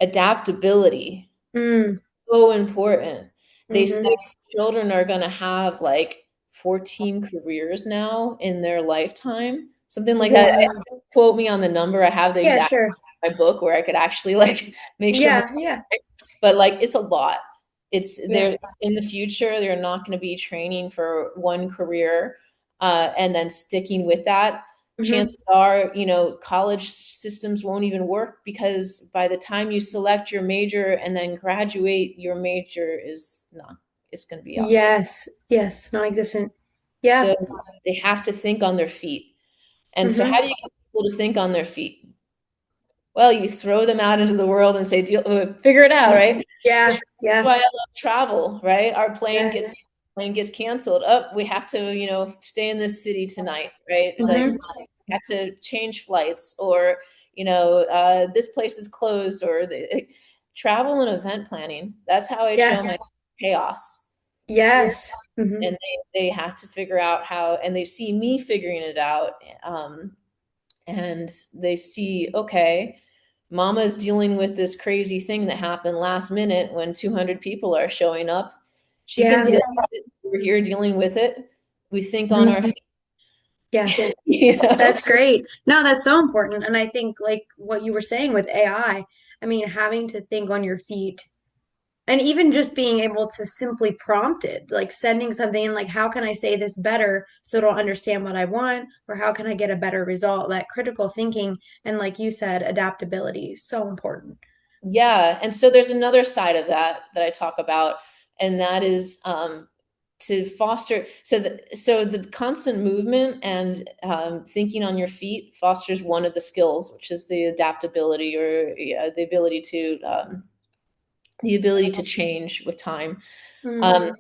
[SPEAKER 2] adaptability
[SPEAKER 1] Mm.
[SPEAKER 2] so important. They say
[SPEAKER 1] Hmm.
[SPEAKER 2] children are going to have like 14 careers now in their lifetime, something like that.
[SPEAKER 1] Wow.
[SPEAKER 2] Quote me on the number. I have the
[SPEAKER 1] Yeah.
[SPEAKER 2] exact
[SPEAKER 1] Sure.
[SPEAKER 2] in my book where I could actually like make sure,
[SPEAKER 1] Yeah. Yeah.
[SPEAKER 2] but like it's a lot. It's
[SPEAKER 1] Yeah.
[SPEAKER 2] there in the future. They're not going to be training for one career and then sticking with that.
[SPEAKER 1] Hmm.
[SPEAKER 2] Chances are, college systems won't even work because by the time you select your major and then graduate, your major is not, it's going to be obsolete.
[SPEAKER 1] Yes. Yes. Non-existent. Yeah.
[SPEAKER 2] So they have to think on their feet. And so, how
[SPEAKER 1] Hmm.
[SPEAKER 2] do you get people to think on their feet? Well, you throw them out into the world and say, figure it out, right?
[SPEAKER 1] Yeah.
[SPEAKER 2] Which is
[SPEAKER 1] Yeah.
[SPEAKER 2] why I love travel, right? Our plane
[SPEAKER 1] Yeah.
[SPEAKER 2] gets plane gets canceled. Oh, we have to, stay in this city tonight, right? Like,
[SPEAKER 1] Hmm.
[SPEAKER 2] we have to change flights, or, this place is closed, or travel and event planning. That's how I show
[SPEAKER 1] Yeah.
[SPEAKER 2] my chaos.
[SPEAKER 1] Yes. Hmm.
[SPEAKER 2] And they have to figure out how, and they see me figuring it out. And they see, okay, mama's dealing with this crazy thing that happened last minute when 200 people are showing up. She can
[SPEAKER 1] Yeah.
[SPEAKER 2] deal with it. We're here dealing with it. We think on our
[SPEAKER 1] Mhm.
[SPEAKER 2] feet,
[SPEAKER 1] Yeah.
[SPEAKER 2] you know?
[SPEAKER 1] That's great. No, that's so important. And I think like what you were saying with I mean, having to think on your feet and even just being able to simply prompt it, like sending something in, like, how can I say this better so it'll understand what I want, or how can I get a better result? That critical thinking and, like you said, adaptability is so important.
[SPEAKER 2] Yeah. And so there's another side of that I talk about, and that is to foster. So the constant movement and thinking on your feet fosters one of the skills, which is the adaptability, or the ability to change with time.
[SPEAKER 1] Mm,
[SPEAKER 2] Um,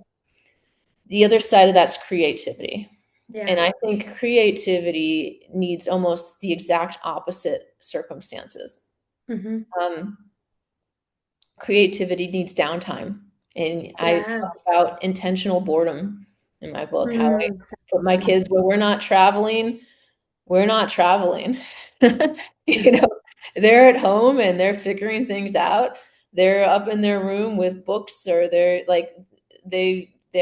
[SPEAKER 2] the other side of that's creativity. And
[SPEAKER 1] yeah.
[SPEAKER 2] I think creativity needs almost the exact opposite circumstances.
[SPEAKER 1] Hmm.
[SPEAKER 2] Um, Creativity needs downtime. And I
[SPEAKER 1] Yeah.
[SPEAKER 2] talk about intentional boredom in my book, how I
[SPEAKER 1] Mm,
[SPEAKER 2] put my kids where we're not traveling. You know, they're at home and they're figuring things out. They're up in their room with books, or they're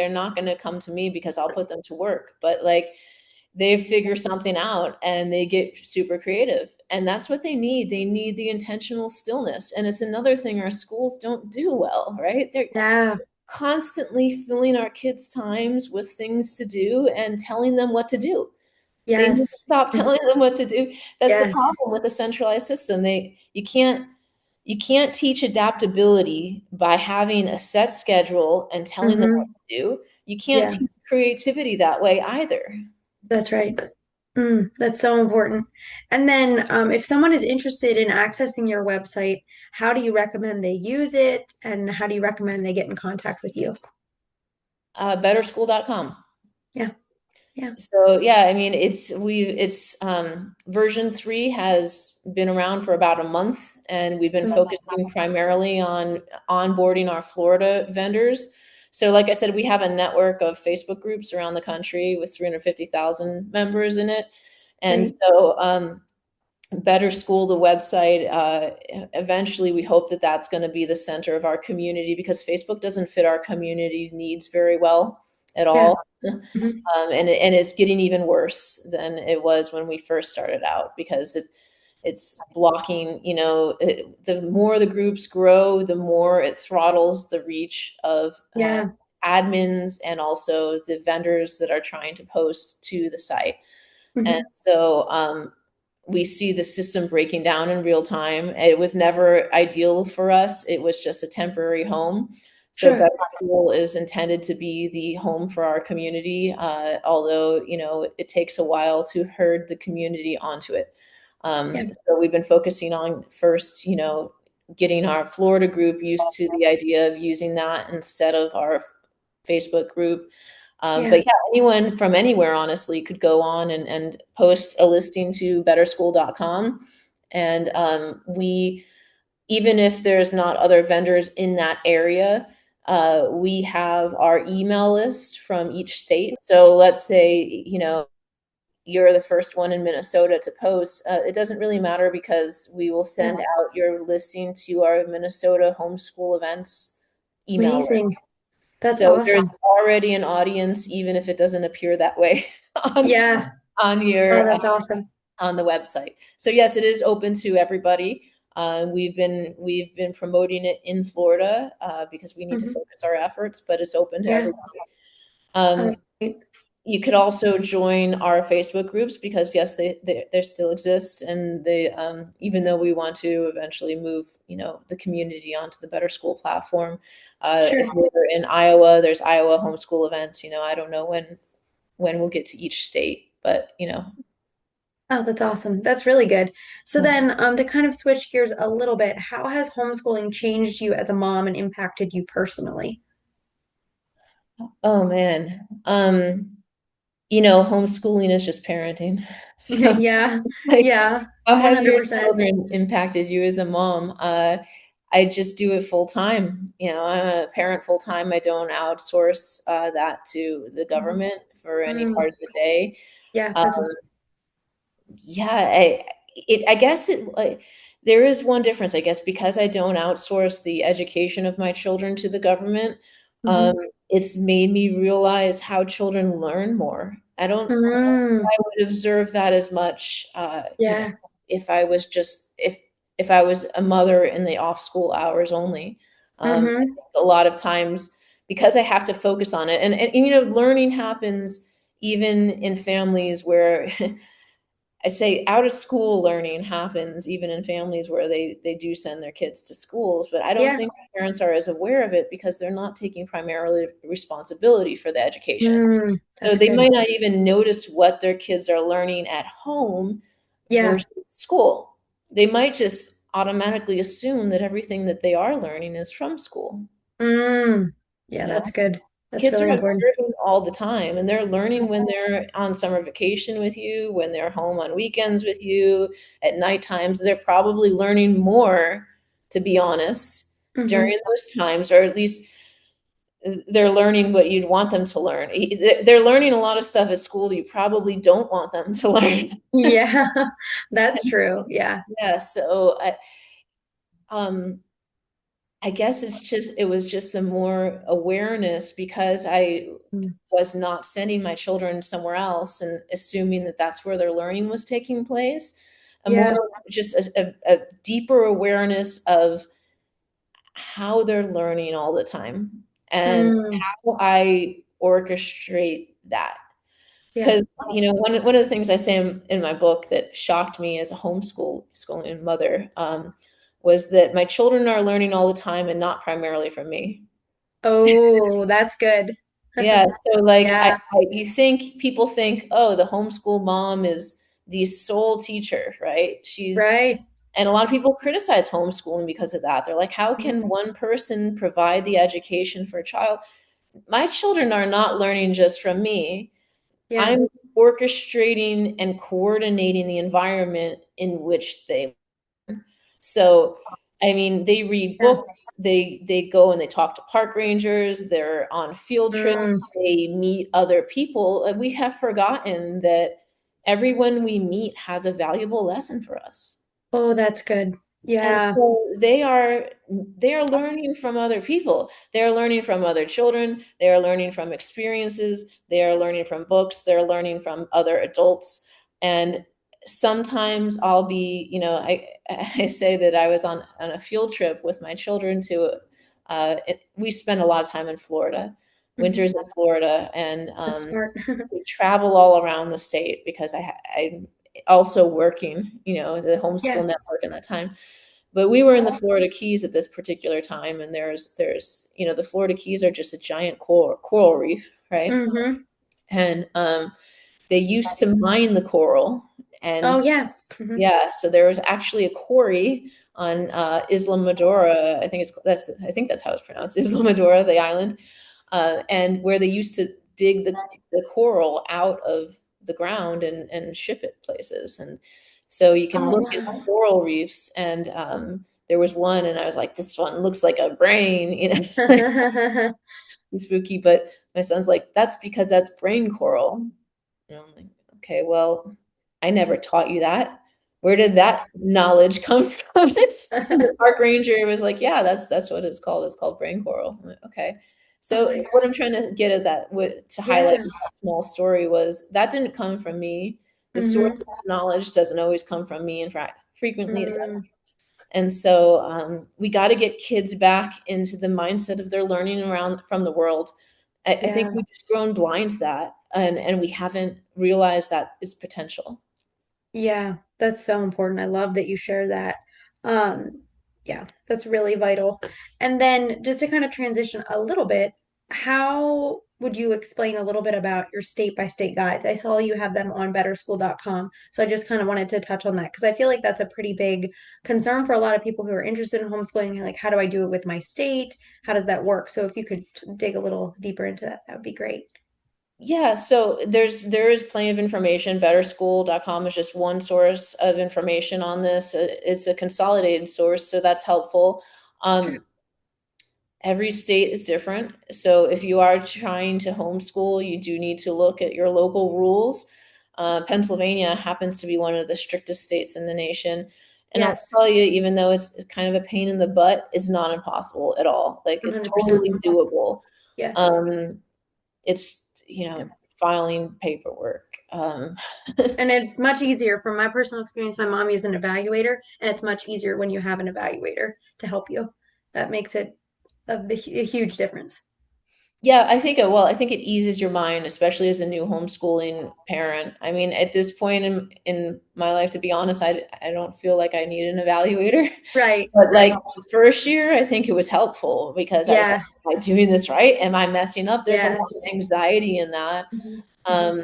[SPEAKER 2] not going to come to me because I'll put them to work. But like, they figure something out and they get super creative. And that's what they need. They need the intentional stillness. And it's another thing our schools don't do well, right? They're
[SPEAKER 1] yeah.
[SPEAKER 2] constantly filling our kids' times with things to do and telling them what to do. They need to
[SPEAKER 1] Yes.
[SPEAKER 2] stop
[SPEAKER 1] Mhm.
[SPEAKER 2] telling them what to do. That's the
[SPEAKER 1] Yes.
[SPEAKER 2] problem with the centralized system. You can't teach adaptability by having a set schedule and telling them what
[SPEAKER 1] Hmm.
[SPEAKER 2] to do. You can't
[SPEAKER 1] Yeah,
[SPEAKER 2] teach creativity that way either.
[SPEAKER 1] that's right. That's so important. And then, if someone is interested in accessing your website, how do you recommend they use it, and how do you recommend they get in contact with you?
[SPEAKER 2] Betterschool.com.
[SPEAKER 1] Yeah, yeah.
[SPEAKER 2] So yeah, I mean, it's version 3 has been around for about a month, and we've been
[SPEAKER 1] Mm,
[SPEAKER 2] focusing primarily on onboarding our Florida vendors. So like I said, we have a network of Facebook groups around the country with 350,000 members in it. And
[SPEAKER 1] great.
[SPEAKER 2] so Better School, the website, eventually we hope that that's going to be the center of our community, because Facebook doesn't fit our community needs very well at
[SPEAKER 1] Yeah.
[SPEAKER 2] all.
[SPEAKER 1] Hmm.
[SPEAKER 2] And it's getting even worse than it was when we first started out, because it's blocking, the more the groups grow, the more it throttles the reach of
[SPEAKER 1] Yeah.
[SPEAKER 2] admins and also the vendors that are trying to post to the site. And
[SPEAKER 1] Hmm.
[SPEAKER 2] so we see the system breaking down in real time. It was never ideal for us. It was just a temporary home. So
[SPEAKER 1] Sure.
[SPEAKER 2] Better School is intended to be the home for our community, although, it takes a while to herd the community onto it.
[SPEAKER 1] Yeah.
[SPEAKER 2] So we've been focusing on first, getting our Florida group used to the idea of using that instead of our Facebook group.
[SPEAKER 1] Yeah.
[SPEAKER 2] But yeah, anyone from anywhere, honestly, could go on and post a listing to betterschool.com. And even if there's not other vendors in that area, we have our email list from each state. So let's say, you're the first one in Minnesota to post. It doesn't really matter, because we will
[SPEAKER 1] Yeah.
[SPEAKER 2] send out your listing to our Minnesota homeschool events email list.
[SPEAKER 1] Amazing. That's
[SPEAKER 2] So there's
[SPEAKER 1] awesome.
[SPEAKER 2] already an audience, even if it doesn't appear that way on
[SPEAKER 1] Yeah.
[SPEAKER 2] on
[SPEAKER 1] Oh,
[SPEAKER 2] your
[SPEAKER 1] that's awesome.
[SPEAKER 2] on the website. So yes, it is open to everybody. We've been promoting it in Florida, because we need to
[SPEAKER 1] Hmm.
[SPEAKER 2] focus our efforts, but it's open to
[SPEAKER 1] Yeah.
[SPEAKER 2] everybody.
[SPEAKER 1] Oh,
[SPEAKER 2] Um,
[SPEAKER 1] that's great.
[SPEAKER 2] you could also join our Facebook groups, because yes, they still exist, and they, even though we want to eventually move, the community onto the Better School platform.
[SPEAKER 1] Sure.
[SPEAKER 2] If we're in Iowa, there's Iowa homeschool events. I don't know when we'll get to each state, but
[SPEAKER 1] Oh, that's awesome. That's really good. So then, to kind of switch gears a little bit, how has homeschooling changed you as a mom and impacted you personally?
[SPEAKER 2] Oh man. Homeschooling is just parenting. So,
[SPEAKER 1] Yeah.
[SPEAKER 2] like,
[SPEAKER 1] Yeah.
[SPEAKER 2] how have your
[SPEAKER 1] 100%.
[SPEAKER 2] children impacted you as a mom? I just do it full time. I'm a parent full time. I don't outsource that to the
[SPEAKER 1] Mhm.
[SPEAKER 2] government for any
[SPEAKER 1] Mm.
[SPEAKER 2] part of the day.
[SPEAKER 1] Yeah,
[SPEAKER 2] Um,
[SPEAKER 1] that's awesome.
[SPEAKER 2] yeah, I guess there is one difference, I guess, because I don't outsource the education of my children to the government. Um,
[SPEAKER 1] Hmm.
[SPEAKER 2] it's made me realize how children learn more. I don't
[SPEAKER 1] Mm.
[SPEAKER 2] I would observe that as much,
[SPEAKER 1] Yeah.
[SPEAKER 2] if I was just if I was a mother in the off school hours only. I
[SPEAKER 1] Hmm.
[SPEAKER 2] think a lot of times because I have to focus on it, and learning happens even in families where I say out of school learning happens even in families where they do send their kids to schools, but I don't
[SPEAKER 1] Yeah.
[SPEAKER 2] think parents are as aware of it because they're not taking primarily responsibility for the education.
[SPEAKER 1] Mm.
[SPEAKER 2] So
[SPEAKER 1] That's
[SPEAKER 2] they
[SPEAKER 1] good.
[SPEAKER 2] might not even notice what their kids are learning at home
[SPEAKER 1] Yeah.
[SPEAKER 2] versus school. They might just automatically assume that everything that they are learning is from school,
[SPEAKER 1] Mm.
[SPEAKER 2] you
[SPEAKER 1] Yeah,
[SPEAKER 2] know?
[SPEAKER 1] that's good. That's
[SPEAKER 2] Kids
[SPEAKER 1] really
[SPEAKER 2] are
[SPEAKER 1] important.
[SPEAKER 2] observing all the time, and they're learning when they're on summer vacation with you, when they're home on weekends with you, at night times. They're probably learning more, to be honest,
[SPEAKER 1] Hmm.
[SPEAKER 2] during those times, or at least they're learning what you'd want them to learn. They're learning a lot of stuff at school that you probably don't want them to learn.
[SPEAKER 1] Yeah, that's true. Yeah.
[SPEAKER 2] Yeah, so um, I guess it was just some more awareness because I
[SPEAKER 1] Mm.
[SPEAKER 2] was not sending my children somewhere else and assuming that that's where their learning was taking place. A more
[SPEAKER 1] Yeah.
[SPEAKER 2] just a deeper awareness of how they're learning all the time and
[SPEAKER 1] Mm.
[SPEAKER 2] how I orchestrate that.
[SPEAKER 1] Yeah.
[SPEAKER 2] Because one of the things I say in my book that shocked me as a schooling mother, was that my children are learning all the time and not primarily from me.
[SPEAKER 1] Oh, that's good.
[SPEAKER 2] Yeah, so like
[SPEAKER 1] Yeah.
[SPEAKER 2] people think, oh, the homeschool mom is the sole teacher, right?
[SPEAKER 1] Right.
[SPEAKER 2] And a lot of people criticize homeschooling because of that. They're like, how can one person provide the education for a child? My children are not learning just from me.
[SPEAKER 1] Yeah.
[SPEAKER 2] I'm orchestrating and coordinating the environment in which they learn. So, I mean, they read
[SPEAKER 1] Yeah.
[SPEAKER 2] books, they go and they talk to park rangers, they're on field trips,
[SPEAKER 1] Mm.
[SPEAKER 2] they meet other people. We have forgotten that everyone we meet has a valuable lesson for us.
[SPEAKER 1] Oh, that's good.
[SPEAKER 2] And
[SPEAKER 1] Yeah.
[SPEAKER 2] so they are learning from other people. They're learning from other children. They are learning from experiences. They are learning from books. They're learning from other adults. And sometimes I'll be, I say that I was on a field trip with my children we spend a lot of time in Florida,
[SPEAKER 1] Hmm.
[SPEAKER 2] winters in Florida, and
[SPEAKER 1] That's smart.
[SPEAKER 2] we travel all around the state because I'm also working, the
[SPEAKER 1] Yeah.
[SPEAKER 2] homeschool network in that time. But we were in the Florida Keys at this particular time, and the Florida Keys are just a giant coral reef, right?
[SPEAKER 1] Hmm.
[SPEAKER 2] And they used to mine the coral, and
[SPEAKER 1] Oh, yeah. Hmm.
[SPEAKER 2] yeah, so there was actually a quarry on Isla Madora. I think that's how it's pronounced, Isla Madora, the island, and where they used to dig the coral out of the ground and ship it places. And so you can
[SPEAKER 1] Oh,
[SPEAKER 2] look at
[SPEAKER 1] wow.
[SPEAKER 2] coral reefs, and there was one, and I was like, this one looks like a brain, spooky. But my son's like, that's because that's brain coral. And I'm like, okay, well, I never taught you that. Where did that knowledge come from? And the park ranger was like, yeah, that's what it's called. It's called brain coral. I'm like, okay.
[SPEAKER 1] Oh
[SPEAKER 2] So
[SPEAKER 1] my
[SPEAKER 2] what I'm trying to get at to highlight
[SPEAKER 1] Yeah.
[SPEAKER 2] that small story was that didn't come from me. The source
[SPEAKER 1] Hmm.
[SPEAKER 2] of knowledge doesn't always come from me. In fact, frequently it does.
[SPEAKER 1] Mm.
[SPEAKER 2] And so we got to get kids back into the mindset of their learning around from the world. I think
[SPEAKER 1] Yeah.
[SPEAKER 2] we've just grown blind to that, and we haven't realized that is potential.
[SPEAKER 1] Yeah. That's so important. I love that you share that. Yeah, that's really vital. And then just to kind of transition a little bit, how would you explain a little bit about your state by state guides? I saw you have them on betterschool.com. So I just kind of wanted to touch on that because I feel like that's a pretty big concern for a lot of people who are interested in homeschooling. Like, how do I do it with my state? How does that work? So if you could dig a little deeper into that, that would be great.
[SPEAKER 2] Yeah, so there is plenty of information. Betterschool.com is just one source of information on this. It's a consolidated source, so that's helpful.
[SPEAKER 1] Sure.
[SPEAKER 2] Um, every state is different. So if you are trying to homeschool, you do need to look at your local rules. Pennsylvania happens to be one of the strictest states in the nation. And I'll
[SPEAKER 1] Yes,
[SPEAKER 2] tell you, even though it's kind of a pain in the butt, it's not impossible at all. Like it's
[SPEAKER 1] 100%.
[SPEAKER 2] totally doable.
[SPEAKER 1] Yes.
[SPEAKER 2] Um, it's,
[SPEAKER 1] Yeah.
[SPEAKER 2] filing paperwork.
[SPEAKER 1] And it's much easier from my personal experience. My mom used an evaluator, and it's much easier when you have an evaluator to help you. That makes it a huge difference.
[SPEAKER 2] Yeah, I think it eases your mind, especially as a new homeschooling parent. I mean, at this point in my life, to be honest, I don't feel like I need an evaluator.
[SPEAKER 1] Right,
[SPEAKER 2] But like
[SPEAKER 1] right.
[SPEAKER 2] the first year, I think it was helpful because I was like,
[SPEAKER 1] Yeah,
[SPEAKER 2] am I doing this right? Am I messing up? There's a lot of
[SPEAKER 1] yes.
[SPEAKER 2] anxiety in that.
[SPEAKER 1] Hmm. Hmm.
[SPEAKER 2] Um,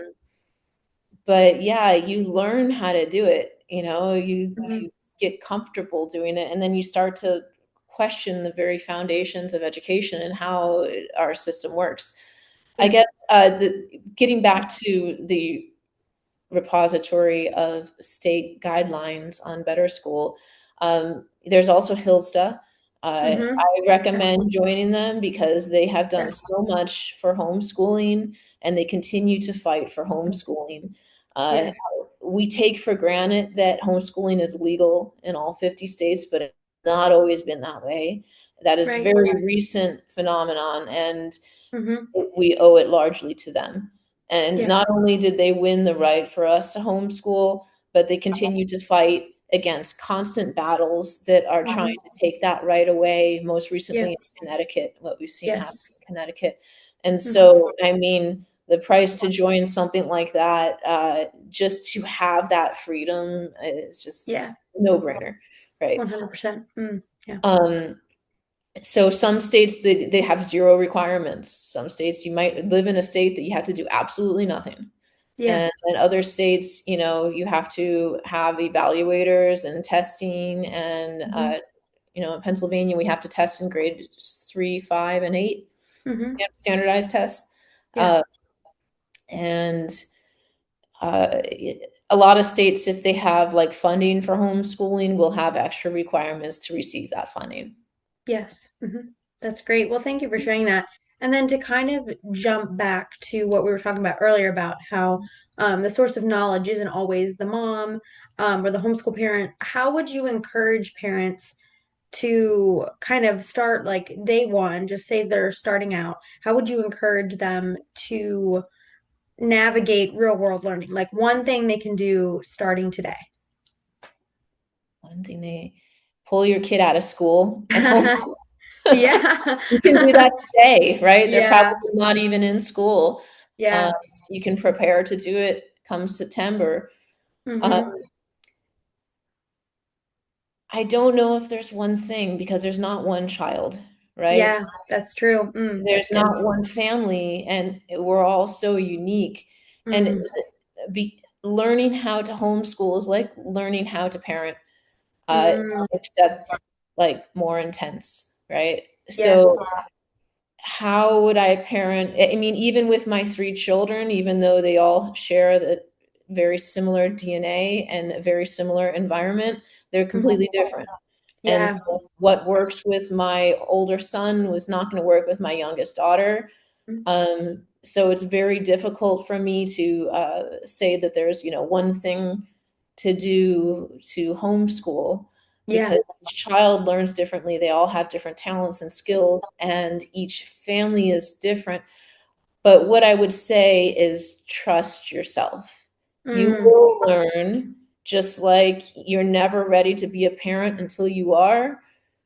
[SPEAKER 2] but yeah, you learn how to do it.
[SPEAKER 1] Hmm.
[SPEAKER 2] You get comfortable doing it, and then you start to question the very foundations of education and how our system works. I
[SPEAKER 1] Yeah.
[SPEAKER 2] guess getting back to the repository of state guidelines on Better School, there's also Hillsta.
[SPEAKER 1] Hmm.
[SPEAKER 2] I
[SPEAKER 1] Yes.
[SPEAKER 2] recommend joining them because they have done
[SPEAKER 1] Yes.
[SPEAKER 2] so much for homeschooling and they continue to fight for homeschooling. Uh,
[SPEAKER 1] Yes.
[SPEAKER 2] we take for granted that homeschooling is legal in all 50 states, but it's not always been that way. That is a
[SPEAKER 1] Right.
[SPEAKER 2] very recent phenomenon, and
[SPEAKER 1] Hmm.
[SPEAKER 2] we owe it largely to them. And
[SPEAKER 1] Yeah.
[SPEAKER 2] not only did they win the right for us to homeschool, but they continue to fight against constant battles that are trying
[SPEAKER 1] Hmm.
[SPEAKER 2] to take that right away, most recently in
[SPEAKER 1] Yes.
[SPEAKER 2] Connecticut, what we've seen happen
[SPEAKER 1] Yes.
[SPEAKER 2] in Connecticut. And
[SPEAKER 1] Hmm.
[SPEAKER 2] so, I mean, the price to join something like that, just to have that freedom, is just
[SPEAKER 1] Yeah.
[SPEAKER 2] no brainer, right?
[SPEAKER 1] 100%. Mm. Yeah.
[SPEAKER 2] Um, so some states they have zero requirements. Some states you might live in a state that you have to do absolutely nothing.
[SPEAKER 1] Yeah.
[SPEAKER 2] And in other states, you have to have evaluators and testing. And,
[SPEAKER 1] Hmm.
[SPEAKER 2] in Pennsylvania, we have to test in grades 3, 5, and 8,
[SPEAKER 1] Hmm.
[SPEAKER 2] standardized tests.
[SPEAKER 1] Yeah.
[SPEAKER 2] Uh, and uh, a lot of states, if they have like funding for homeschooling, will have extra requirements to receive that funding.
[SPEAKER 1] Yes. Hmm. That's great. Well, thank you for sharing that. And then to kind of jump back to what we were talking about earlier about how the source of knowledge isn't always the mom or the homeschool parent, how would you encourage parents to kind of start like day one, just say they're starting out? How would you encourage them to navigate real world learning? Like one thing they can do starting today.
[SPEAKER 2] One thing they pull your kid out of school and home.
[SPEAKER 1] Yeah.
[SPEAKER 2] You can do that today, right? They're
[SPEAKER 1] Yeah.
[SPEAKER 2] probably not even in school. Um,
[SPEAKER 1] Yeah.
[SPEAKER 2] you can prepare to do it come September. Um,
[SPEAKER 1] Hmm.
[SPEAKER 2] I don't know if there's one thing because there's not one child, right?
[SPEAKER 1] Yeah, that's true. Mm,
[SPEAKER 2] There's
[SPEAKER 1] that's good.
[SPEAKER 2] not one family, and we're all so unique. And
[SPEAKER 1] Hmm.
[SPEAKER 2] learning how to homeschool is like learning how to parent,
[SPEAKER 1] Mm,
[SPEAKER 2] except like more intense, right?
[SPEAKER 1] yeah.
[SPEAKER 2] So how would I parent? I mean, even with my three children, even though they all share the very similar DNA and a very similar environment, they're
[SPEAKER 1] Hmm.
[SPEAKER 2] completely different. And
[SPEAKER 1] Yeah.
[SPEAKER 2] so what works with my older son was not going to work with my youngest daughter.
[SPEAKER 1] Mm.
[SPEAKER 2] So it's very difficult for me to say that there's, one thing to do to homeschool
[SPEAKER 1] Yeah.
[SPEAKER 2] because each child learns differently. They all have different talents and skills, and each family is different. But what I would say is trust yourself. You
[SPEAKER 1] Mm,
[SPEAKER 2] will learn, just like you're never ready to be a parent until you are.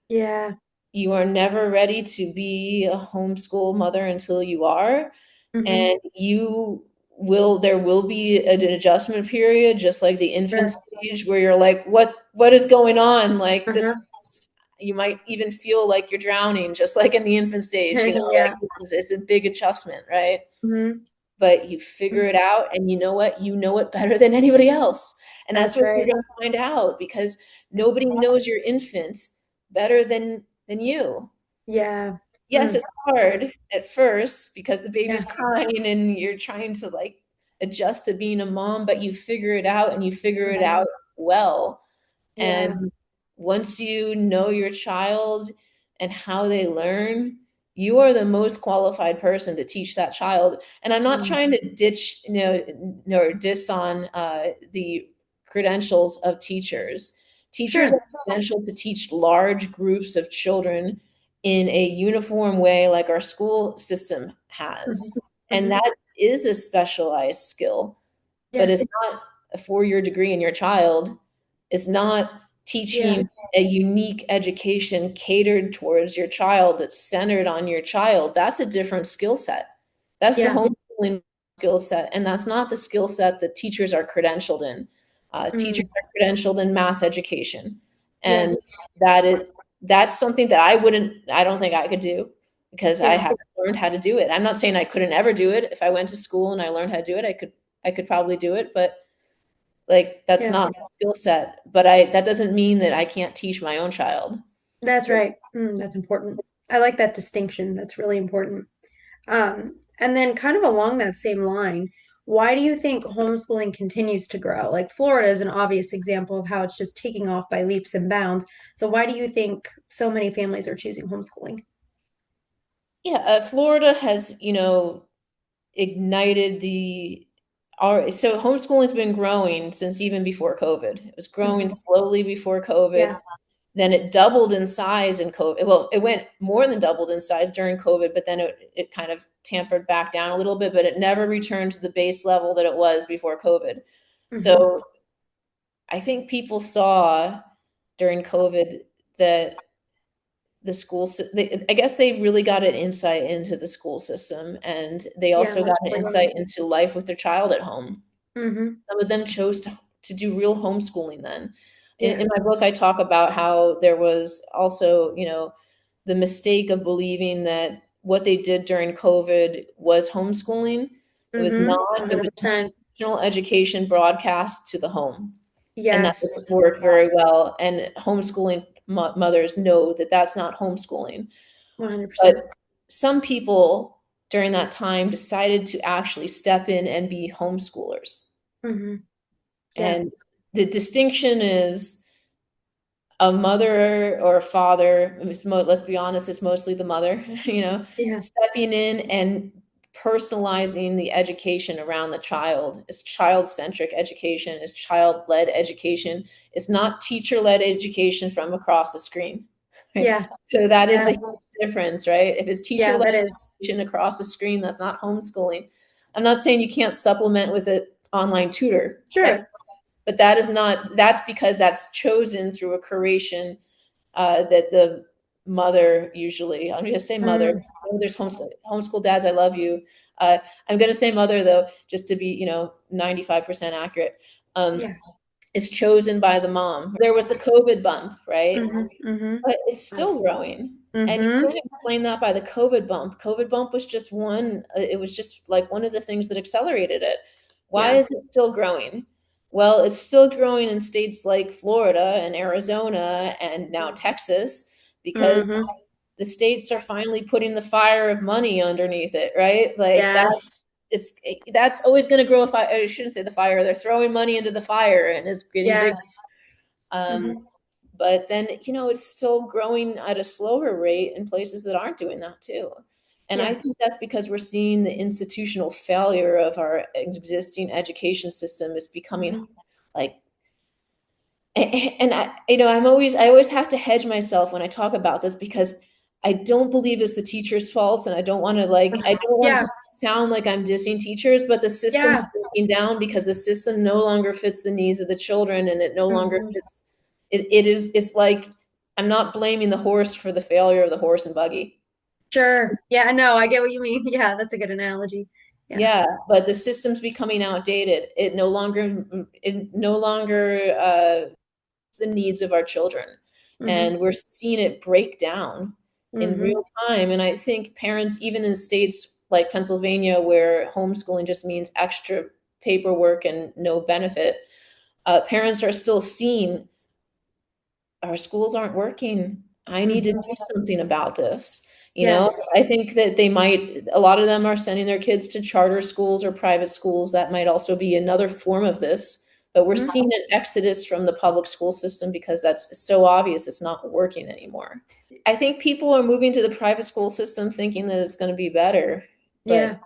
[SPEAKER 1] yeah.
[SPEAKER 2] You are never ready to be a homeschool mother until you are.
[SPEAKER 1] Hmm.
[SPEAKER 2] And there will be an adjustment period, just like the infant
[SPEAKER 1] Sure.
[SPEAKER 2] stage where you're like, what is going on? Like
[SPEAKER 1] Uh-huh.
[SPEAKER 2] this, you might even feel like you're drowning, just like in the infant stage, like
[SPEAKER 1] Yeah.
[SPEAKER 2] it's a big adjustment, right?
[SPEAKER 1] Hmm.
[SPEAKER 2] But you figure it out, and you know what? You know it better than anybody else. And that's
[SPEAKER 1] That's
[SPEAKER 2] what you're
[SPEAKER 1] right.
[SPEAKER 2] going to find out, because nobody knows your infant better than you.
[SPEAKER 1] Yeah.
[SPEAKER 2] Yes,
[SPEAKER 1] Mm.
[SPEAKER 2] it's hard at first because the
[SPEAKER 1] Yeah.
[SPEAKER 2] baby's crying and you're trying to like adjust to being a mom, but you figure it out, and you figure it
[SPEAKER 1] Yeah.
[SPEAKER 2] out well.
[SPEAKER 1] Yeah.
[SPEAKER 2] And once you know your child and how they learn, you are the most qualified person to teach that child. And I'm not
[SPEAKER 1] Mm.
[SPEAKER 2] trying to ditch, or diss on the credentials of teachers. Teachers are
[SPEAKER 1] Sure.
[SPEAKER 2] essential to teach large groups of children in a uniform way, like our school system has.
[SPEAKER 1] Hmm.
[SPEAKER 2] And
[SPEAKER 1] Hmm.
[SPEAKER 2] that is a specialized skill, but
[SPEAKER 1] Yeah.
[SPEAKER 2] it's not a 4-year degree in your child. It's not
[SPEAKER 1] Yeah.
[SPEAKER 2] teaching a unique education catered towards your child that's centered on your child. That's a different skill set. That's the
[SPEAKER 1] Yeah.
[SPEAKER 2] homeschooling skill set, and that's not the skill set that teachers are credentialed in. Teachers
[SPEAKER 1] Mm.
[SPEAKER 2] are credentialed in mass education,
[SPEAKER 1] Yeah.
[SPEAKER 2] and that's something that I don't think I could do, because I
[SPEAKER 1] Yeah.
[SPEAKER 2] haven't learned how to do it. I'm not saying I couldn't ever do it. If I went to school and I learned how to do it, I could probably do it, but like that's
[SPEAKER 1] Yeah.
[SPEAKER 2] not my skill set. But I that doesn't mean that I can't teach my own child.
[SPEAKER 1] That's right. Mm, that's important. I like that distinction. That's really important. And then kind of along that same line, why do you think homeschooling continues to grow? Like Florida is an obvious example of how it's just taking off by leaps and bounds. So why do you think so many families are choosing homeschooling?
[SPEAKER 2] Yeah, Florida has, ignited so homeschooling's been growing since even before COVID. It was growing
[SPEAKER 1] Hmm.
[SPEAKER 2] slowly before COVID.
[SPEAKER 1] Yeah.
[SPEAKER 2] Then it doubled in size in COVID. Well, it went more than doubled in size during COVID, but then it kind of tampered back down a little bit, but it never returned to the base level that it was before COVID.
[SPEAKER 1] Hmm.
[SPEAKER 2] So I think people saw during COVID that I guess they really got an insight into the school system, and they
[SPEAKER 1] Yeah,
[SPEAKER 2] also got
[SPEAKER 1] most
[SPEAKER 2] an
[SPEAKER 1] importantly.
[SPEAKER 2] insight into life with their child at home.
[SPEAKER 1] Hmm.
[SPEAKER 2] Some of them chose to do real homeschooling then. In,
[SPEAKER 1] Yeah.
[SPEAKER 2] in my book, I talk about how there was also, the mistake of believing that what they did during COVID was homeschooling. It was
[SPEAKER 1] Hmm.
[SPEAKER 2] not. It was
[SPEAKER 1] 100%.
[SPEAKER 2] traditional education broadcast to the home, and that
[SPEAKER 1] Yes.
[SPEAKER 2] doesn't work very well. And homeschooling mothers know that that's not homeschooling.
[SPEAKER 1] 100%.
[SPEAKER 2] But some people during that time decided to actually step in and be homeschoolers.
[SPEAKER 1] Hmm. Yeah.
[SPEAKER 2] And the distinction is a mother or a father, let's be honest, it's mostly the mother,
[SPEAKER 1] Yeah.
[SPEAKER 2] stepping in and personalizing the education around the child. It's child-centric education, it's child-led education. It's not teacher-led education from across the screen. Right?
[SPEAKER 1] Yeah.
[SPEAKER 2] So that is
[SPEAKER 1] Yeah.
[SPEAKER 2] the difference, right? If it's
[SPEAKER 1] Yeah,
[SPEAKER 2] teacher-led
[SPEAKER 1] that is.
[SPEAKER 2] education across the screen, that's not homeschooling. I'm not saying you can't supplement with an online tutor.
[SPEAKER 1] Sure.
[SPEAKER 2] But that's because that's chosen through a curation that the mother usually, I'm going to say mother.
[SPEAKER 1] Mm.
[SPEAKER 2] I know there's homeschool dads, I love you. Uh, I'm going to say mother though, just to be, 95% accurate. Um,
[SPEAKER 1] Yeah.
[SPEAKER 2] it's chosen by the mom. There was the COVID bump, right?
[SPEAKER 1] Hmm. Hmm.
[SPEAKER 2] But it's still growing. And you
[SPEAKER 1] Hmm.
[SPEAKER 2] can't explain that by the COVID bump. COVID bump was just it was just like one of the things that accelerated it. Why
[SPEAKER 1] Yeah.
[SPEAKER 2] is it still growing? Well, it's still growing in states like Florida and Arizona and now Texas, because
[SPEAKER 1] Hmm.
[SPEAKER 2] the states are finally putting the fire of money underneath it, right? Like
[SPEAKER 1] Yes.
[SPEAKER 2] that's always going to grow a fire. I shouldn't say the fire. They're throwing money into the fire, and it's getting big.
[SPEAKER 1] Yes.
[SPEAKER 2] Um,
[SPEAKER 1] Hmm.
[SPEAKER 2] but then, it's still growing at a slower rate in places that aren't doing that too. And I
[SPEAKER 1] Yeah.
[SPEAKER 2] think that's because we're seeing the institutional failure of our existing education system is becoming
[SPEAKER 1] Hmm.
[SPEAKER 2] like, and I always have to hedge myself when I talk about this, because I don't believe it's the teacher's faults, and I don't want to
[SPEAKER 1] Yeah.
[SPEAKER 2] sound like I'm dissing teachers, but the system is
[SPEAKER 1] Yeah.
[SPEAKER 2] breaking down because the system no longer fits the needs of the children, and it no longer
[SPEAKER 1] Hmm.
[SPEAKER 2] fits. It's like I'm not blaming the horse for the failure of the horse and buggy.
[SPEAKER 1] Sure. Yeah, no, I get what you mean. Yeah, that's a good analogy. Yeah.
[SPEAKER 2] Yeah, but the system's becoming outdated. It no longer the needs of our children.
[SPEAKER 1] Mm-hmm.
[SPEAKER 2] and we're seeing it break down in
[SPEAKER 1] Mm-hmm.
[SPEAKER 2] real time. And I think parents, even in states like Pennsylvania, where homeschooling just means extra paperwork and no benefit, parents are still seeing our schools aren't working. I need to
[SPEAKER 1] Mm-hmm.
[SPEAKER 2] do something about this.
[SPEAKER 1] Yes.
[SPEAKER 2] I think that a lot of them are sending their kids to charter schools or private schools. That might also be another form of this. But we're
[SPEAKER 1] Mm-hmm.
[SPEAKER 2] seeing an exodus from the public school system because that's so obvious it's not working anymore. I think people are moving to the private school system thinking that it's going to be better. But
[SPEAKER 1] Yeah.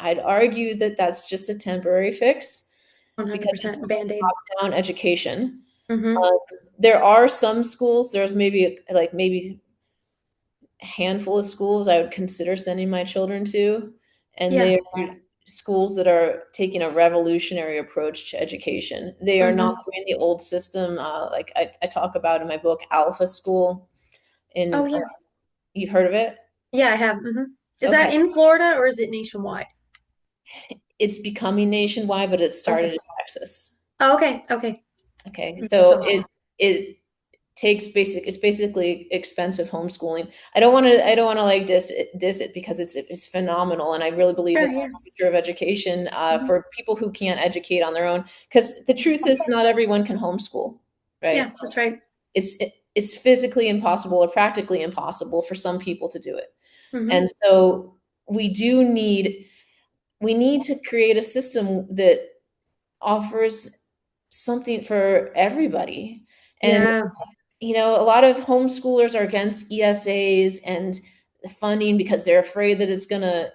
[SPEAKER 2] I'd argue that that's just a temporary fix because it's
[SPEAKER 1] 100%
[SPEAKER 2] a
[SPEAKER 1] Band-Aid.
[SPEAKER 2] top-down education.
[SPEAKER 1] Mm-hmm.
[SPEAKER 2] Um, there are some schools, there's maybe a handful of schools I would consider sending my children to, and
[SPEAKER 1] Yeah.
[SPEAKER 2] they are schools that are taking a revolutionary approach to education. They are not
[SPEAKER 1] Mm-hmm.
[SPEAKER 2] doing the old system, like I talk about in my book, Alpha School.
[SPEAKER 1] Oh,
[SPEAKER 2] In
[SPEAKER 1] yeah.
[SPEAKER 2] You've heard of it?
[SPEAKER 1] Yeah, I have. Mm-hmm. Is
[SPEAKER 2] Okay,
[SPEAKER 1] that in Florida or is it nationwide?
[SPEAKER 2] it's becoming nationwide, but it
[SPEAKER 1] Okay.
[SPEAKER 2] started in Texas.
[SPEAKER 1] Oh, okay. Okay.
[SPEAKER 2] Okay,
[SPEAKER 1] That's
[SPEAKER 2] so
[SPEAKER 1] awesome.
[SPEAKER 2] it's basically expensive homeschooling. I don't want to like diss it because it's phenomenal, and I really believe
[SPEAKER 1] Sure,
[SPEAKER 2] it's the
[SPEAKER 1] yeah.
[SPEAKER 2] future of education
[SPEAKER 1] Mm-hmm.
[SPEAKER 2] for people who can't educate on their own, because the truth is not everyone can homeschool, right?
[SPEAKER 1] Yeah, that's right.
[SPEAKER 2] It's physically impossible or practically impossible for some people to do it.
[SPEAKER 1] Mm-hmm.
[SPEAKER 2] And so we need to create a system that offers something for everybody. And
[SPEAKER 1] Yeah.
[SPEAKER 2] a lot of homeschoolers are against ESAs and funding because they're afraid that it's gonna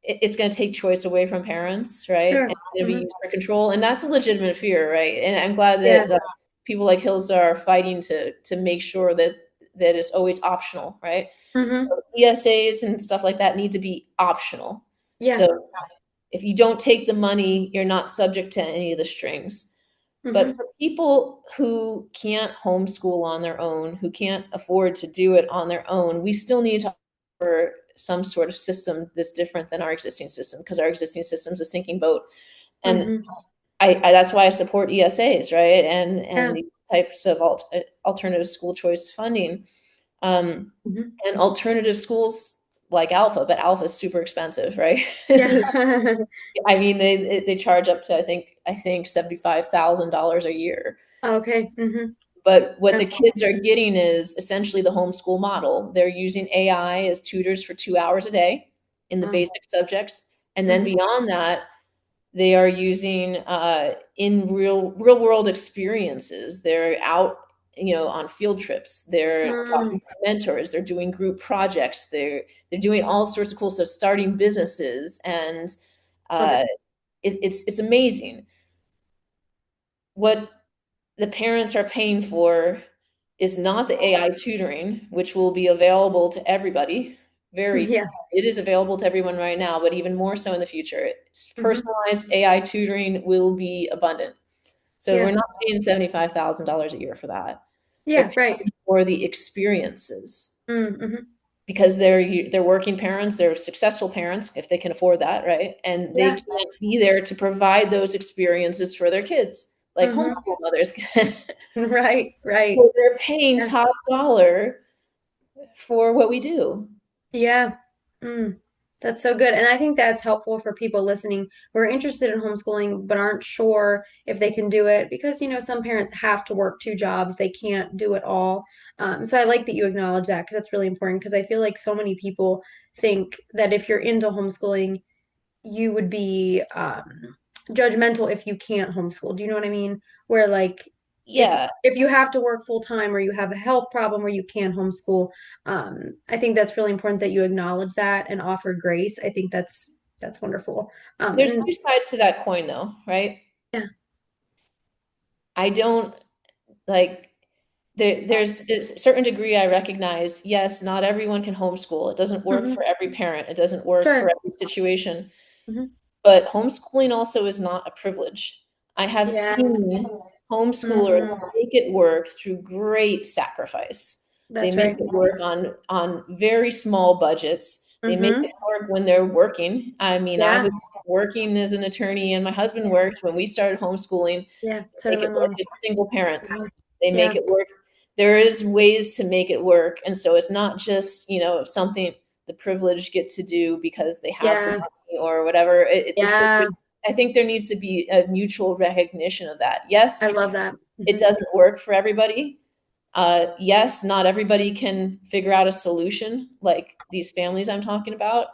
[SPEAKER 2] it's gonna take choice away from parents, right?
[SPEAKER 1] Sure.
[SPEAKER 2] And it's gonna be
[SPEAKER 1] Mm-hmm.
[SPEAKER 2] used for control, and that's a legitimate fear, right? And I'm glad
[SPEAKER 1] Yeah.
[SPEAKER 2] that people like Hillstar are fighting to make sure that it's always optional, right? So
[SPEAKER 1] Mm-hmm.
[SPEAKER 2] ESAs and stuff like that need to be optional.
[SPEAKER 1] Yeah.
[SPEAKER 2] So if you don't take the money, you're not subject to any of the strings. But
[SPEAKER 1] Mm-hmm.
[SPEAKER 2] for people who can't homeschool on their own, who can't afford to do it on their own, we still need to offer some sort of system that's different than our existing system, because our existing system is a sinking boat. And
[SPEAKER 1] Mm-hmm.
[SPEAKER 2] that's why I support ESAs, right?
[SPEAKER 1] Yeah.
[SPEAKER 2] And these types of alternative school choice funding, um,
[SPEAKER 1] Mm-hmm.
[SPEAKER 2] and alternative schools like Alpha, but Alpha is super expensive, right?
[SPEAKER 1] Yeah.
[SPEAKER 2] I mean, they charge up to I think $75,000 a year.
[SPEAKER 1] Okay. Mm-hmm.
[SPEAKER 2] But what
[SPEAKER 1] Yeah.
[SPEAKER 2] the kids are getting is essentially the homeschool model. They're using AI as tutors for 2 hours a day in the
[SPEAKER 1] Wow.
[SPEAKER 2] basic subjects, and then
[SPEAKER 1] Mm-hmm.
[SPEAKER 2] beyond that, they are using in real world experiences. They're out, on field trips. They're
[SPEAKER 1] Mm.
[SPEAKER 2] talking to mentors. They're doing group projects. They're doing all sorts of cool stuff, starting businesses, and
[SPEAKER 1] Love
[SPEAKER 2] uh,
[SPEAKER 1] it.
[SPEAKER 2] it's amazing. What the parents are paying for is not the AI tutoring, which will be available to everybody.
[SPEAKER 1] Yeah.
[SPEAKER 2] It is available to everyone right now, but even more so in the future.
[SPEAKER 1] Mm-hmm.
[SPEAKER 2] Personalized AI tutoring will be abundant. So we're
[SPEAKER 1] Yeah.
[SPEAKER 2] not paying $75,000 a year for that. We're
[SPEAKER 1] Yeah. Right.
[SPEAKER 2] paying for the experiences
[SPEAKER 1] Mm-hmm.
[SPEAKER 2] because they're working parents, they're successful parents if they can afford that, right? And they
[SPEAKER 1] Yeah.
[SPEAKER 2] can't be there to provide those experiences for their kids, like
[SPEAKER 1] Mm-hmm.
[SPEAKER 2] homeschool mothers can.
[SPEAKER 1] Right. Right.
[SPEAKER 2] So they're paying
[SPEAKER 1] Yeah.
[SPEAKER 2] top dollar for what we do.
[SPEAKER 1] Yeah. Mm. That's so good. And I think that's helpful for people listening who are interested in homeschooling but aren't sure if they can do it because, some parents have to work two jobs. They can't do it all. So I like that you acknowledge that because that's really important because I feel like so many people think that if you're into homeschooling, you would be judgmental if you can't homeschool. Do you know what I mean? Where like if
[SPEAKER 2] Yeah,
[SPEAKER 1] if you have to work full time or you have a health problem where you can't homeschool, I think that's really important that you acknowledge that and offer grace. I think that's wonderful.
[SPEAKER 2] there's
[SPEAKER 1] And
[SPEAKER 2] two sides to that coin though, right?
[SPEAKER 1] yeah.
[SPEAKER 2] I don't like there's a certain degree I recognize, yes, not everyone can homeschool. It doesn't work
[SPEAKER 1] Hmm.
[SPEAKER 2] for every parent. It doesn't work for
[SPEAKER 1] Sure.
[SPEAKER 2] every situation.
[SPEAKER 1] Hmm.
[SPEAKER 2] But homeschooling also is not a privilege. I have
[SPEAKER 1] Yeah.
[SPEAKER 2] seen homeschoolers
[SPEAKER 1] Hmm.
[SPEAKER 2] make it work through great sacrifice. They
[SPEAKER 1] That's
[SPEAKER 2] make
[SPEAKER 1] right.
[SPEAKER 2] it work on very small budgets. They make
[SPEAKER 1] Mm-hmm.
[SPEAKER 2] it work when they're working. I mean, I
[SPEAKER 1] Yeah.
[SPEAKER 2] was working as an attorney and my husband worked when we started homeschooling.
[SPEAKER 1] Yeah.
[SPEAKER 2] They
[SPEAKER 1] So did
[SPEAKER 2] make
[SPEAKER 1] my
[SPEAKER 2] it work
[SPEAKER 1] mom.
[SPEAKER 2] as single
[SPEAKER 1] Yeah.
[SPEAKER 2] parents. They make
[SPEAKER 1] Yeah.
[SPEAKER 2] it work. There is ways to make it work. And so it's not just, something the privileged get to do because they have the
[SPEAKER 1] Yeah.
[SPEAKER 2] money or whatever. It's just,
[SPEAKER 1] Yeah.
[SPEAKER 2] I think there needs to be a mutual recognition of that.
[SPEAKER 1] I
[SPEAKER 2] Yes,
[SPEAKER 1] love that.
[SPEAKER 2] it
[SPEAKER 1] Hmm.
[SPEAKER 2] doesn't work for everybody. Yes, not everybody can figure out a solution like these families I'm talking about.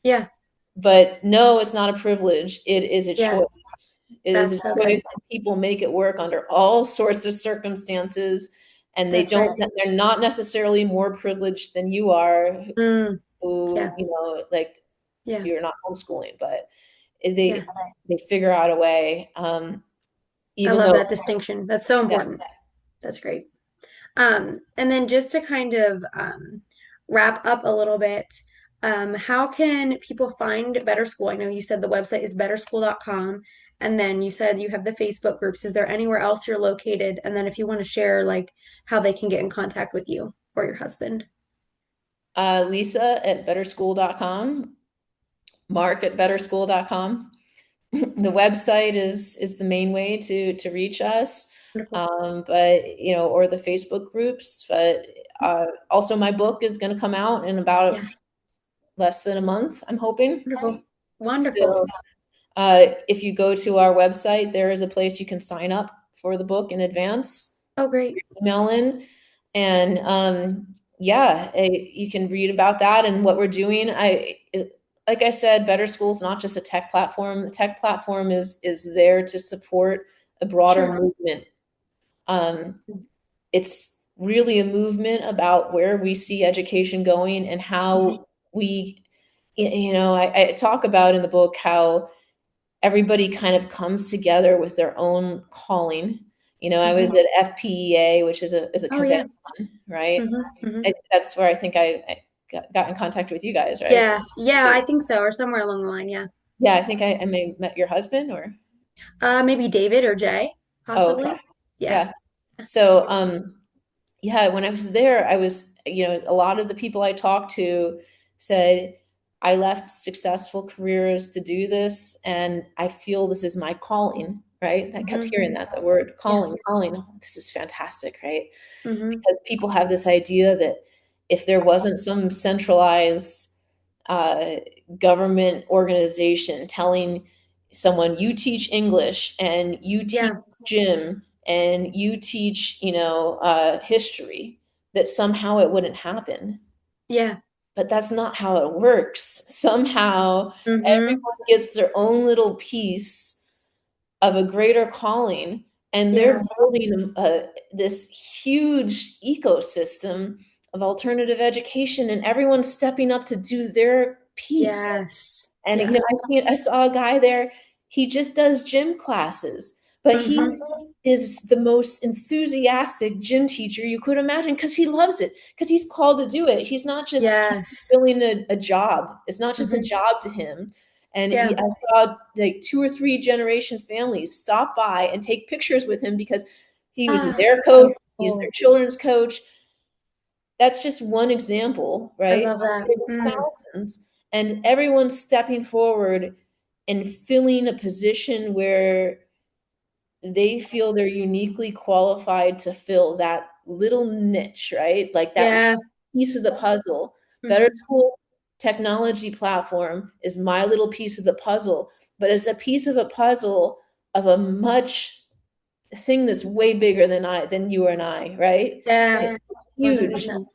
[SPEAKER 1] Yeah.
[SPEAKER 2] But no, it's not a privilege. It is a
[SPEAKER 1] Yeah.
[SPEAKER 2] choice. It is a
[SPEAKER 1] That's so good.
[SPEAKER 2] choice. People make it work under all sorts of circumstances, and
[SPEAKER 1] That's right.
[SPEAKER 2] they're not necessarily more privileged than you are,
[SPEAKER 1] Mm.
[SPEAKER 2] who,
[SPEAKER 1] Yeah.
[SPEAKER 2] like
[SPEAKER 1] Yeah.
[SPEAKER 2] you're not homeschooling, but
[SPEAKER 1] Yeah.
[SPEAKER 2] they figure out a way.
[SPEAKER 1] I
[SPEAKER 2] Even
[SPEAKER 1] love
[SPEAKER 2] though,
[SPEAKER 1] that distinction. That's so
[SPEAKER 2] yeah,
[SPEAKER 1] important. That's great. And then just to kind of wrap up a little bit, how can people find Better School? I know you said the website is betterschool.com, and then you said you have the Facebook groups. Is there anywhere else you're located? And then if you want to share like how they can get in contact with you or your husband.
[SPEAKER 2] Lisa at betterschool.com, Mark at betterschool.com. The website is the main way to reach us,
[SPEAKER 1] Wonderful.
[SPEAKER 2] but or the Facebook groups. But also, my book is going to come out in about
[SPEAKER 1] Yeah.
[SPEAKER 2] less than a month, I'm hoping.
[SPEAKER 1] Wonderful. Wonderful.
[SPEAKER 2] So if you go to our website, there is a place you can sign up for the book in advance,
[SPEAKER 1] Oh, great.
[SPEAKER 2] email in, and yeah, you can read about that and what we're doing. Like I said, Better School is not just a tech platform. The tech platform is there to support a broader
[SPEAKER 1] Sure.
[SPEAKER 2] movement. It's really a movement about where we see education going and
[SPEAKER 1] Mhm.
[SPEAKER 2] how I talk about in the book how everybody kind of comes together with their own calling. I was
[SPEAKER 1] Mhm.
[SPEAKER 2] at FPEA, which is a
[SPEAKER 1] Oh, yeah.
[SPEAKER 2] convention, right?
[SPEAKER 1] Hmm. Hmm.
[SPEAKER 2] That's where I think I got in contact with you guys, right?
[SPEAKER 1] Yeah. Yeah, I think so, or somewhere along the line. Yeah.
[SPEAKER 2] Yeah, I think I may have met your husband or
[SPEAKER 1] Maybe David or Jay,
[SPEAKER 2] oh, okay.
[SPEAKER 1] possibly. Yeah.
[SPEAKER 2] Yeah. So yeah, when I was there, I was, a lot of the people I talked to said, I left successful careers to do this, and I feel this is my calling, right? I kept
[SPEAKER 1] Hmm.
[SPEAKER 2] hearing that, the word
[SPEAKER 1] Yeah.
[SPEAKER 2] calling, calling. Oh, this is fantastic, right?
[SPEAKER 1] Hmm.
[SPEAKER 2] Because people have this idea that if there wasn't some centralized uh, government organization telling someone, you teach English and you teach
[SPEAKER 1] Yeah.
[SPEAKER 2] gym and you teach, history, that somehow it wouldn't happen.
[SPEAKER 1] Yeah.
[SPEAKER 2] But that's not how it works. Somehow
[SPEAKER 1] Hmm.
[SPEAKER 2] everyone gets their own little piece of a greater calling, and they're
[SPEAKER 1] Yeah.
[SPEAKER 2] building this huge ecosystem of alternative education, and everyone's stepping up to do their piece.
[SPEAKER 1] Yes.
[SPEAKER 2] And
[SPEAKER 1] Yeah.
[SPEAKER 2] I saw a guy there. He just does gym classes, but he
[SPEAKER 1] Hmm.
[SPEAKER 2] is the most enthusiastic gym teacher you could imagine because he loves it, because he's called to do it. He's
[SPEAKER 1] Yes.
[SPEAKER 2] filling a job. It's not just a
[SPEAKER 1] Hmm.
[SPEAKER 2] job to him. And
[SPEAKER 1] Yeah.
[SPEAKER 2] I saw like two or three generation families stop by and take pictures with him because he was
[SPEAKER 1] Ah,
[SPEAKER 2] their
[SPEAKER 1] so
[SPEAKER 2] coach. He's their
[SPEAKER 1] cool.
[SPEAKER 2] children's coach. That's just one example,
[SPEAKER 1] I
[SPEAKER 2] right?
[SPEAKER 1] love that.
[SPEAKER 2] There were
[SPEAKER 1] Mm.
[SPEAKER 2] thousands, and everyone's stepping forward and filling a position where they feel they're uniquely qualified to fill that little niche, right? Like that
[SPEAKER 1] Yeah.
[SPEAKER 2] piece of the puzzle. Better
[SPEAKER 1] Hmm.
[SPEAKER 2] School technology platform is my little piece of the puzzle, but it's a piece of a puzzle of a much thing that's way bigger than you and I, right?
[SPEAKER 1] Yeah.
[SPEAKER 2] It's huge.
[SPEAKER 1] 100%.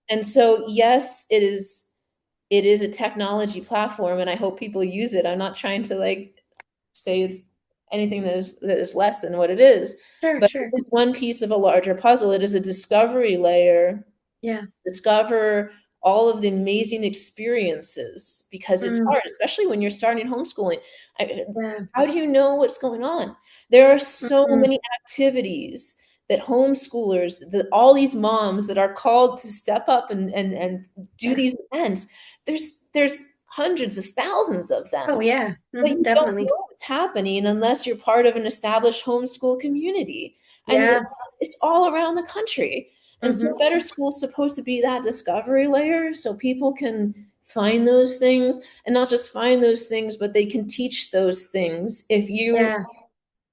[SPEAKER 2] And so, yes, it is a technology platform, and I hope people use it. I'm not trying to like say it's anything that is less than what it is,
[SPEAKER 1] Sure,
[SPEAKER 2] but
[SPEAKER 1] sure.
[SPEAKER 2] it is one piece of a larger puzzle. It is a discovery layer.
[SPEAKER 1] Yeah.
[SPEAKER 2] Discover all of the amazing experiences because it's
[SPEAKER 1] Mm.
[SPEAKER 2] hard, especially when you're starting homeschooling.
[SPEAKER 1] Yeah.
[SPEAKER 2] How do you know what's going on? There are so
[SPEAKER 1] Mm.
[SPEAKER 2] many activities that homeschoolers, that all these moms that are called to step up and do
[SPEAKER 1] Yeah.
[SPEAKER 2] these events, there's hundreds of thousands of
[SPEAKER 1] Oh,
[SPEAKER 2] them,
[SPEAKER 1] yeah.
[SPEAKER 2] but
[SPEAKER 1] Hmm.
[SPEAKER 2] you don't
[SPEAKER 1] Definitely.
[SPEAKER 2] know what's happening unless you're part of an established homeschool community. And
[SPEAKER 1] Yeah.
[SPEAKER 2] it's all around the country. And so
[SPEAKER 1] Hmm.
[SPEAKER 2] Better School is supposed to be that discovery layer so people can find those things, and not just find those things, but they can teach those things if you
[SPEAKER 1] Yeah.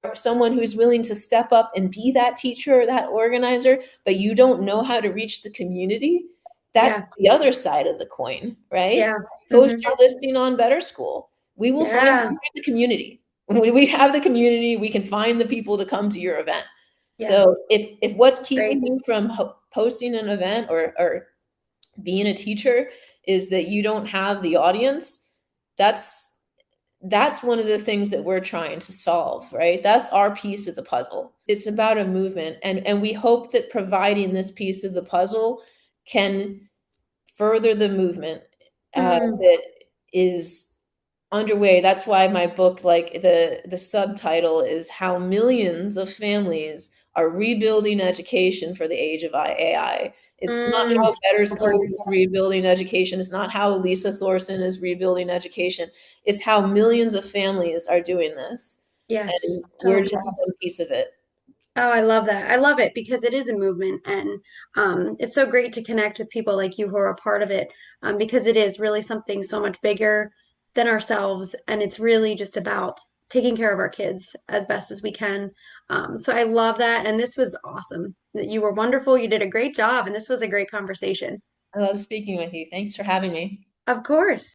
[SPEAKER 2] are someone who's willing to step up and be that teacher or that organizer, but you don't know how to reach the community. That's
[SPEAKER 1] Yeah.
[SPEAKER 2] the other side of the coin, right?
[SPEAKER 1] Yeah.
[SPEAKER 2] Post
[SPEAKER 1] Hmm.
[SPEAKER 2] your listing on Better School. We
[SPEAKER 1] Yeah.
[SPEAKER 2] have the community. When we have the community, we can find the people to come to your event.
[SPEAKER 1] Yeah.
[SPEAKER 2] So if what's
[SPEAKER 1] Great.
[SPEAKER 2] keeping you from posting an event or being a teacher is that you don't have the audience, that's that's one of the things that we're trying to solve, right? That's our piece of the puzzle. It's about a movement, and we hope that providing this piece of the puzzle can further the movement
[SPEAKER 1] Mm,
[SPEAKER 2] that is underway. That's why my book, like the subtitle is How Millions of Families Are Rebuilding Education for the Age of AI. It's not how Better
[SPEAKER 1] so
[SPEAKER 2] School
[SPEAKER 1] important.
[SPEAKER 2] is rebuilding education. It's not how Lisa Thorsen is rebuilding education. It's how millions of families are doing this.
[SPEAKER 1] Yes,
[SPEAKER 2] And
[SPEAKER 1] so
[SPEAKER 2] we're just
[SPEAKER 1] important.
[SPEAKER 2] one piece of it.
[SPEAKER 1] Oh, I love that. I love it because it is a movement, and it's so great to connect with people like you who are a part of it, because it is really something so much bigger than ourselves, and it's really just about taking care of our kids as best as we can. So I love that, and this was awesome. You were wonderful. You did a great job, and this was a great conversation.
[SPEAKER 2] I love speaking with you. Thanks for having me.
[SPEAKER 1] Of course.